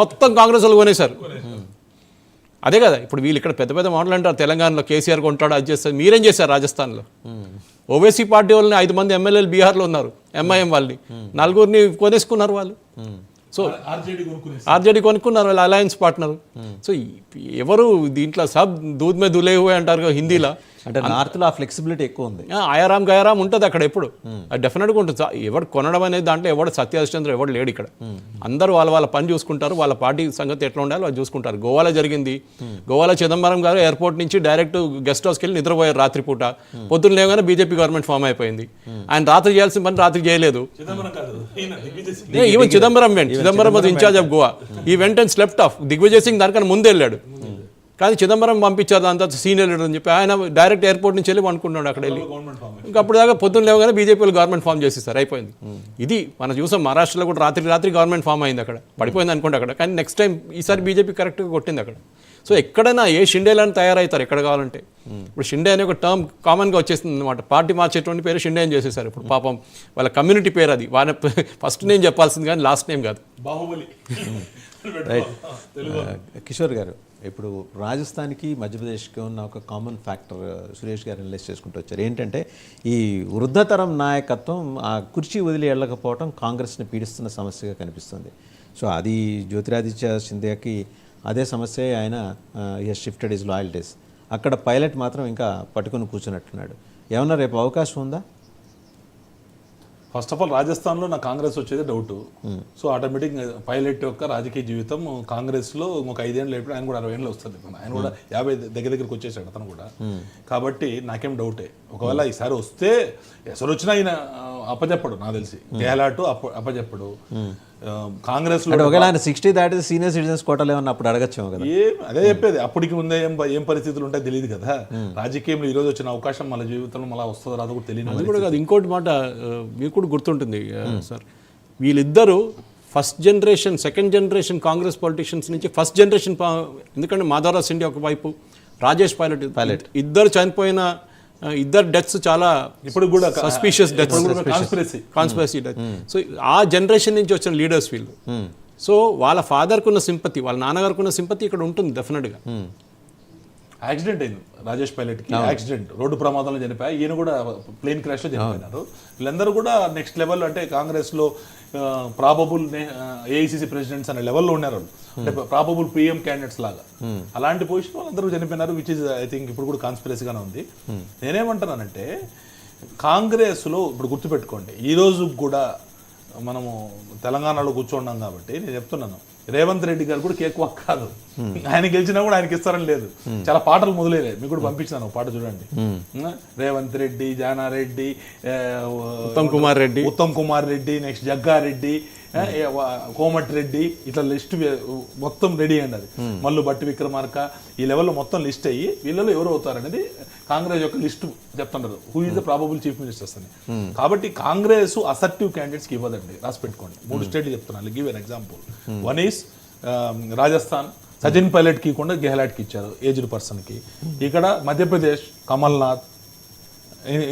మొత్తం కాంగ్రెస్ వాళ్ళు కొనేశారు. అదే కదా ఇప్పుడు వీళ్ళు ఇక్కడ పెద్ద పెద్ద మాటలు అంటారు, తెలంగాణలో కేసీఆర్ కొంటాడు అది చేస్తారు, మీరేం చేశారు రాజస్థాన్లో? ఓవైసీ పార్టీ వాళ్ళని 5 మంది ఎమ్మెల్యేలు బీహార్లో ఉన్నారు, ఎంఐఎం వాళ్ళని 4 కొనేసుకున్నారు వాళ్ళు. సో ఆర్జేడీ కొనుక్కున్నారు వాళ్ళు అలయన్స్ పార్ట్నర్. సో ఎవరు దీంట్లో సబ్ దూద్ మే దులే హువే అంటారు హిందీలో. అంటే నార్త్లో ఆ ఫ్లెక్సిబిలిటీ ఎక్కువ ఉంది, ఆయారాం గయారాం ఉంటుంది అక్కడ ఎప్పుడు, అది డెఫినెట్గా ఉంటుంది. ఎవడు కొనడం అనేది దాంట్లో ఎవడు సత్యహరిశ్చంద్ర ఎవడు లేడు ఇక్కడ. అందరూ వాళ్ళ పని చూసుకుంటారు, వాళ్ళ పార్టీ సంగతి ఎట్లా ఉండాలో వాళ్ళు చూసుకుంటారు. గోవాలో జరిగింది, గోవాలో చిదంబరం గారు ఎయిర్పోర్ట్ నుంచి డైరెక్ట్ గెస్ట్ హౌస్కి వెళ్ళి నిద్రపోయారు రాత్రిపూట, పొద్దున్న లేవగానే బీజేపీ గవర్నమెంట్ ఫామ్ అయిపోయింది. ఆయన రాత్రి చేయాల్సిన పని రాత్రి చేయలేదు. Even Chidambaram was incharge of Goa, he went and slept off. Digvijay Singh దానికన్నా ముందు వెళ్ళాడు, కానీ చిదంబరం పంపించారు అంత సీనియర్ లీడర్ అని చెప్పి ఆయన డైరెక్ట్ ఎయిర్పోర్ట్ నుంచి వెళ్ళి అనుకున్నాడు అక్కడ వెళ్ళి. ఇంకా అప్పుడు దాకా పొద్దున్న లేవగానే బీజేపీలో గవర్నమెంట్ ఫామ్ చేసేసారు, అయిపోయింది. ఇది మనం చూసాం మహారాష్ట్రలో కూడా రాత్రి గవర్నమెంట్ ఫామ్ అయింది, అక్కడ పడిపోయింది అనుకోండి అక్కడ. కానీ నెక్స్ట్ టైం ఈసారి బీజేపీ కరెక్ట్గా కొట్టింది అక్కడ. సో ఎక్కడైనా ఏ షిండేలని తయారవుతారు ఎక్కడ కావాలంటే. ఇప్పుడు షిండే అనే ఒక టర్మ్ కామన్గా వచ్చేసింది అనమాట, పార్టీ మార్చేటువంటి పేరు షిండే అని చేసేసారు ఇప్పుడు. పాపం వాళ్ళ కమ్యూనిటీ పేరు అది, వాళ్ళ ఫస్ట్ నేమ్ చెప్పాల్సింది కానీ లాస్ట్ నేమ్ కాదు. బాహుబలి. రైట్. కిషోర్ గారు, ఇప్పుడు రాజస్థాన్కి మధ్యప్రదేశ్కి ఉన్న ఒక కామన్ ఫ్యాక్టర్ సురేష్ గారు అనలైజ్ చేసుకుంటూ వచ్చారు. ఏంటంటే ఈ వృద్ధతరం నాయకత్వం ఆ కుర్చీ వదిలి వెళ్ళకపోవడం కాంగ్రెస్ని పీడిస్తున్న సమస్యగా కనిపిస్తుంది. సో అది జ్యోతిరాదిత్య సింధియాకి అదే సమస్య, ఆయన షిఫ్టెడ్ ఈజ్ లాయల్టీస్. అక్కడ పైలట్ మాత్రం ఇంకా పట్టుకొని కూర్చున్నట్టున్నాడు. ఏమన్నా రేపు అవకాశం ఉందా? ఫస్ట్ ఆఫ్ ఆల్ రాజస్థాన్లో నా కాంగ్రెస్ వచ్చేది డౌట్. సో ఆటోమేటిక్ పైలట్ యొక్క రాజకీయ జీవితం కాంగ్రెస్లో ఒక 5 ఏళ్ళు లేకపోతే ఆయన కూడా 60 ఏళ్ళు వస్తుంది. ఆయన కూడా 50 దగ్గరికి వచ్చేసాడు అతను కూడా. కాబట్టి నాకేం డౌటే, ఒకవేళ ఈసారి వస్తే ఎసరు వచ్చినా ఆయన అప్పచెప్పడు నాకు తెలిసి, గెహ్లాట్ అప్పచెప్పడు. కాంగ్రెస్ లో ఒకవేళ ఆయన 60 దాటితే సీనియర్ సిటిజన్స్ కోటాలు ఏమన్నా అప్పుడు అడగచ్చేమో కదా. అదే చెప్పేది, అప్పటికి ముందే ఏం పరిస్థితులు ఉంటాయో తెలియదు కదా. రాజకీయంలో ఈరోజు వచ్చిన అవకాశం మన జీవితంలో మళ్ళీ వస్తుందో రాదో కూడా తెలియదు. అది కూడా కాదు, ఇంకోటి మాట మీకు కూడా గుర్తుంటుంది సార్, వీళ్ళిద్దరూ first generation second generation Congress politicians నుంచి ఫస్ట్ జనరేషన్, ఎందుకంటే మాధవరావు సిండియా ఒకవైపు, రాజేష్ పైలట్ ఇద్దరు చనిపోయిన ఇద్దరు డెత్స్ చాలా ఇప్పుడు కూడా suspicious deaths, conspiracy death. So ఆ జనరేషన్ నుంచి వచ్చిన లీడర్స్ వీళ్ళు. సో వాళ్ళ ఫాదర్కు ఉన్న సింపతి, వాళ్ళ నాన్నగారికి ఉన్న సింపతి ఇక్కడ ఉంటుంది డెఫినెట్గా. యాక్సిడెంట్ అయింది రాజేష్ పైలట్కి, యాక్సిడెంట్, రోడ్డు ప్రమాదంలో చనిపోయి, ఈయన కూడా ప్లేన్ క్రాష్లో చనిపోయినారు. వీళ్ళందరూ కూడా నెక్స్ట్ లెవెల్, అంటే కాంగ్రెస్లో ప్రాబబుల్ ఏఐసిసి ప్రెసిడెంట్స్ అనే లెవెల్లో ఉన్నారు, అంటే ప్రాబబుల్ పిఎం క్యాండిడేట్స్ లాగా. అలాంటి పొజిషన్ వాళ్ళందరూ చనిపోయినారు, విచ్ ఇస్ ఐ థింక్ ఇప్పుడు కూడా కాన్స్పిరసీగానే ఉంది. నేనేమంటానంటే కాంగ్రెస్లో ఇప్పుడు గుర్తుపెట్టుకోండి, ఈరోజు కూడా మనము తెలంగాణలో కూర్చున్నాం కాబట్టి నేను చెప్తున్నాను, రేవంత్ రెడ్డి గారు కూడా కేక్ వాక్ కాదు, ఆయన గెలిచినా కూడా ఆయనకి ఇస్తారని లేదు. చాలా పాటలు మొదలయ్యాయి, మీకు కూడా పంపించాను పాట చూడండి. రేవంత్ రెడ్డి, జానారెడ్డి, ఉత్తమ్ కుమార్ రెడ్డి, నెక్స్ట్ జగ్గారెడ్డి, కోమటి రెడ్డి, ఇట్లా లిస్ట్ మొత్తం రెడీ అయింది. అది మల్లు బట్టి విక్రమార్క, ఈ లెవెల్లో మొత్తం లిస్ట్ అయ్యి వీళ్ళలో ఎవరు అవుతారు అనేది కాంగ్రెస్ యొక్క లిస్ట్ చెప్తున్నారు, who is the probable chief ministers అని. కాబట్టి కాంగ్రెస్ అసర్టివ్ క్యాండిడేట్స్కి ఇవ్వదండి, రాసి పెట్టుకోండి. 3 స్టేట్లు చెప్తున్నాను, give an example. One is Rajasthan, Sachin పైలట్కి ఇవ్వకుండా గెహ్లాట్కి ఇచ్చారు, ఏజ్డ్ పర్సన్కి. ఇక్కడ మధ్యప్రదేశ్ కమల్నాథ్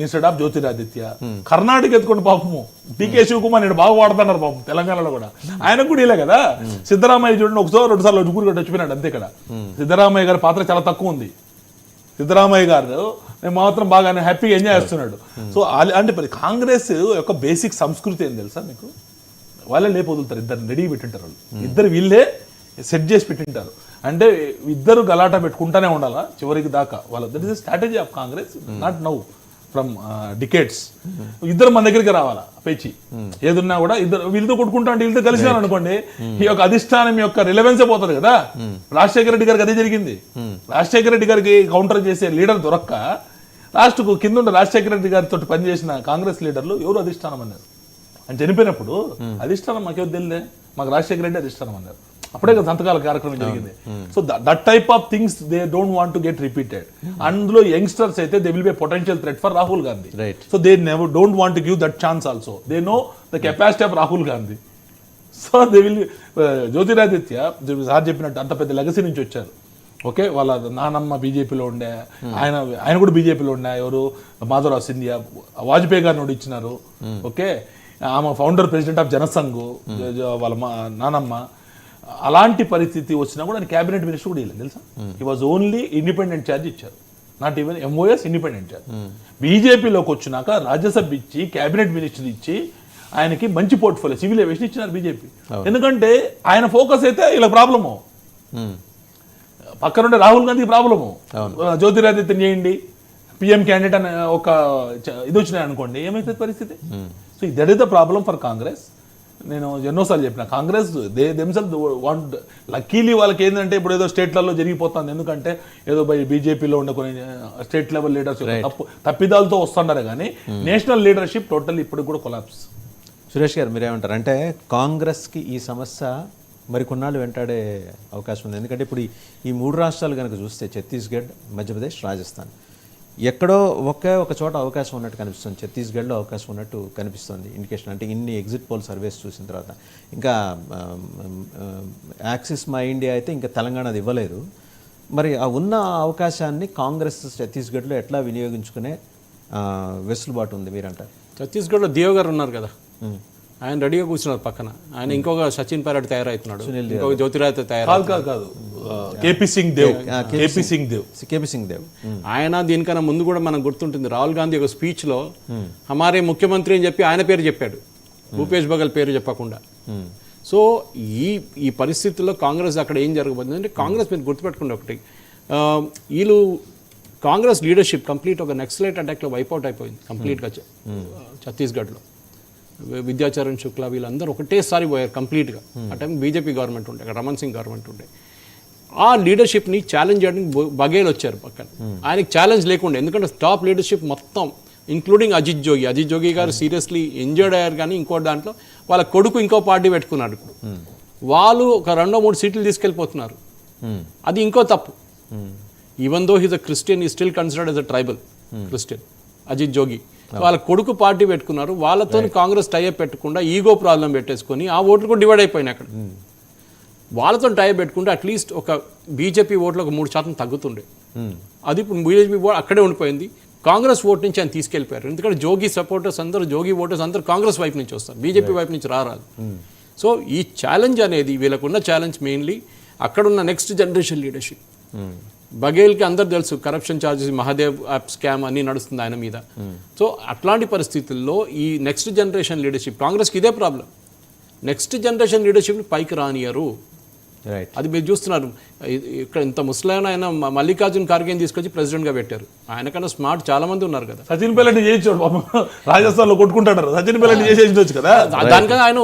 ఇన్స్టెడ్ ఆఫ్ జ్యోతిరాదిత్య. కర్ణాటక ఎత్తుకోండి పాపము, డికే శివకుమార్ నేను బాగా వాడుతున్నారు పాపం, తెలంగాణలో కూడా ఆయనకు కూడా ఇలా కదా. సిద్ధరామయ్య చూడండి, 1-2 సార్లు ఊరు కట్టి వచ్చిపోయినాడు అంతే. ఇక్కడ సిద్ధరామయ్య గారి పాత్ర చాలా తక్కువ ఉంది. సిద్ధరామయ్య గారు నేను మాత్రం బాగా హ్యాపీగా ఎంజాయ్ చేస్తున్నాడు. సో అంటే కాంగ్రెస్ యొక్క బేసిక్ సంస్కృతి ఏం తెలుసా మీకు, వాళ్ళే లేపు వదులుతారు, ఇద్దరు రెడీ పెట్టింటారు, వాళ్ళు ఇద్దరు వీళ్ళే సెట్ చేసి పెట్టింటారు. అంటే ఇద్దరు గలాటా పెట్టుకుంటానే ఉండాలా చివరికి దాకా. వాళ్ళ that is strategy of Congress, not now, from decades. ఇద్దరు మన దగ్గరికి రావాలా పేచి, ఏదున్నా కూడా ఇద్దరు వీళ్ళతో కొట్టుకుంటా అంటే వీళ్ళతో కలిసినారు అనుకోండి, ఈ యొక్క అధిష్టానం యొక్క రిలవెన్సే పోతుంది కదా. రాజశేఖర రెడ్డి గారికి అదే జరిగింది. రాజశేఖర రెడ్డి గారికి కౌంటర్ చేసే లీడర్ దొరక్క లాస్ట్కు కింద ఉండే రాజశేఖర రెడ్డి గారితో పనిచేసిన కాంగ్రెస్ లీడర్లు ఎవరు అధిష్టానం అన్నారు అని చనిపోయినప్పుడు, అధిష్టానం మాకేమో తెలియదే, మాకు రాజశేఖర రెడ్డి అధిష్టానం అన్నారు. అప్పుడే కదా సంతకాల కార్యక్రమం జరిగింది. So that type of things they don't want to get repeated. అందులో యంగ్స్టర్స్ అయితే they will be potential threat for Rahul Gandhi. So they never don't want to give that chance also. They know the capacity of Rahul Gandhi. So they will Jyotiraditya sir చెప్పినట్టు అంత పెద్ద legacy నుంచి వచ్చారు. Okay, వాళ్ళ నానమ్మ బీజేపీలో ఉండే, ఆయన కూడా బీజేపీలో ఉండే, ఎవరు మాధవరావు సింధియా, వాజ్పేయి గారిని కూడా ఇచ్చినారు. ఓకే, ఆమె ఫౌండర్ ప్రెసిడెంట్ ఆఫ్ జనసంఘ్, వాళ్ళ నానమ్మ. అలాంటి పరిస్థితి వచ్చినా కూడా ఆయన క్యాబినెట్ మినిస్టర్ కూడా ఇవ్వలేదు తెలుసా. ఈ వాజ్ ఓన్లీ ఇండిపెండెంట్ ఛార్జ్ ఇచ్చారు, not even MOs independent charge. బీజేపీలోకి వచ్చినాక రాజ్యసభ ఇచ్చి క్యాబినెట్ మినిస్టర్ ఇచ్చి ఆయనకి మంచి పోర్ట్ఫోలియో సివిల్ ఏవియేషన్ ఇచ్చినారు బీజేపీ. ఎందుకంటే ఆయన ఫోకస్ అయితే ఇలా ప్రాబ్లము, పక్కనుండే రాహుల్ గాంధీ ప్రాబ్లము, జ్యోతిరాదిత్యం చేయండి పిఎం క్యాండిడేట్ అని ఒక ఇది వచ్చినాయి అనుకోండి, ఏమైతుంది పరిస్థితి. So that is the problem for Congress. నేను ఎన్నోసార్లు చెప్పిన, Congress they themself want, luckily వాళ్ళకి ఏంటంటే ఇప్పుడు ఏదో స్టేట్లలో జరిగిపోతుంది, ఎందుకంటే ఏదో బీజేపీలో ఉండే కొన్ని స్టేట్ లెవెల్ లీడర్స్ తప్పిదాలతో వస్తున్నారు, కానీ నేషనల్ లీడర్షిప్ టోటల్ ఇప్పుడు కూడా కొలాప్స్. సురేష్ గారు మీరేమంటారు? అంటే కాంగ్రెస్కి ఈ సమస్య మరికొన్నాళ్ళు వెంటాడే అవకాశం ఉంది. ఎందుకంటే ఇప్పుడు ఈ 3 రాష్ట్రాలు కనుక చూస్తే, ఛత్తీస్గఢ్, మధ్యప్రదేశ్, రాజస్థాన్, ఎక్కడో ఒక చోట అవకాశం ఉన్నట్టు కనిపిస్తుంది. ఛత్తీస్గఢ్లో అవకాశం ఉన్నట్టు కనిపిస్తుంది ఇండికేషన్. అంటే ఇన్ని ఎగ్జిట్ పోల్ సర్వేస్ చూసిన తర్వాత. ఇంకా యాక్సిస్ మై ఇండియా అయితే ఇంకా తెలంగాణది ఇవ్వలేదు. మరి ఆ ఉన్న అవకాశాన్ని కాంగ్రెస్ ఛత్తీస్గఢ్లో ఎట్లా వినియోగించుకునే వెసులుబాటు ఉంది మీరంటారు? ఛత్తీస్గఢ్లో దేవ్ గారు ఉన్నారు కదా, ఆయన రెడీగా కూర్చున్నారు పక్కన. ఆయన ఇంకొక సచిన్ పైలట్ తయారవుతున్నాడు, ఇంకొక జ్యోతిరాదిత్య తయారు కాదు, కేపీ సింగ్ దేవ్. కేపీ సింగ్ దేవ్ ఆయన దీనికన్నా ముందు కూడా మనకు గుర్తుంటుంది, రాహుల్ గాంధీ ఒక స్పీచ్లో హమారే ముఖ్యమంత్రి అని చెప్పి ఆయన పేరు చెప్పాడు, భూపేష్ బఘెల్ పేరు చెప్పకుండా. సో ఈ పరిస్థితుల్లో కాంగ్రెస్ అక్కడ ఏం జరగబోతుంది అంటే, కాంగ్రెస్ మీరు గుర్తుపెట్టుకుంటే ఒకటి, వీళ్ళు కాంగ్రెస్ లీడర్షిప్ కంప్లీట్ ఒక నక్సలైట్ అటాక్లో వైపౌట్ అయిపోయింది కంప్లీట్గా ఛత్తీస్గఢ్లో. విద్యాచరణ్ శుక్లా వీళ్ళందరూ ఒకటేసారి పోయారు కంప్లీట్గా. ఆ టైం బీజేపీ గవర్నమెంట్ ఉండే, అక్కడ రమణ్ సింగ్ గవర్నమెంట్ ఉండే. ఆ లీడర్షిప్ని ఛాలెంజ్ చేయడానికి బఘేల్ వచ్చారు పక్కన. ఆయనకి ఛాలెంజ్ లేకుండా, ఎందుకంటే టాప్ లీడర్షిప్ మొత్తం ఇంక్లూడింగ్ అజిత్ జోగి గారు సీరియస్లీ ఇంజర్డ్ అయ్యారు. కానీ ఇంకో దాంట్లో వాళ్ళ కొడుకు ఇంకో పార్టీ పెట్టుకున్నాడు. ఇప్పుడు వాళ్ళు ఒక 2-3 సీట్లు తీసుకెళ్ళిపోతున్నారు. అది ఇంకో తప్పు. Even though he's a Christian, he still considered as a tribal Christian Ajit Jogi. వాళ్ళ కొడుకు పార్టీ పెట్టుకున్నారు, వాళ్ళతో కాంగ్రెస్ టైఅప్ పెట్టకుండా ఈగో ప్రాబ్లం పెట్టేసుకొని ఆ ఓట్లు కూడా డివైడ్ అయిపోయినాయి అక్కడ. వాళ్ళతో టైఅప్ పెట్టుకుంటే అట్లీస్ట్ ఒక బీజేపీ ఓట్లు ఒక 3% తగ్గుతుండే. అది ఇప్పుడు బీజేపీ ఓట్ అక్కడే ఉండిపోయింది. కాంగ్రెస్ ఓటు నుంచి ఆయన తీసుకెళ్ళిపోయారు. ఎందుకంటే జోగి సపోర్టర్స్ అందరూ, జోగి ఓటర్స్ అందరూ కాంగ్రెస్ వైపు నుంచి వస్తారు, బీజేపీ వైపు నుంచి రారాదు. సో ఈ ఛాలెంజ్ అనేది వీళ్ళకున్న ఛాలెంజ్ మెయిన్లీ అక్కడున్న నెక్స్ట్ జనరేషన్ లీడర్షిప్. బఘేల్కి అందరు తెలుసు, corruption charges, Mahadev app scam అన్నీ నడుస్తుంది ఆయన మీద. సో అట్లాంటి పరిస్థితుల్లో ఈ నెక్స్ట్ జనరేషన్ లీడర్షిప్, కాంగ్రెస్కి ఇదే ప్రాబ్లం, నెక్స్ట్ జనరేషన్ లీడర్షిప్ని పైకి రానియరు. అది మీరు చూస్తున్నారు, ఇక్కడ ఇంత ముసలైన ఆయన మల్లికార్జున్ ఖార్గేని తీసుకొచ్చి ప్రెసిడెంట్గా పెట్టారు. ఆయనకన్నా స్మార్ట్ చాలా మంది ఉన్నారు కదా. సచిన్ పైలట్ చేయించాడు, రాజస్థాన్లో కొట్టుకుంటాడు, సచిన్ పైలట్ చేసేసి కదా. దానికన్నా ఆయన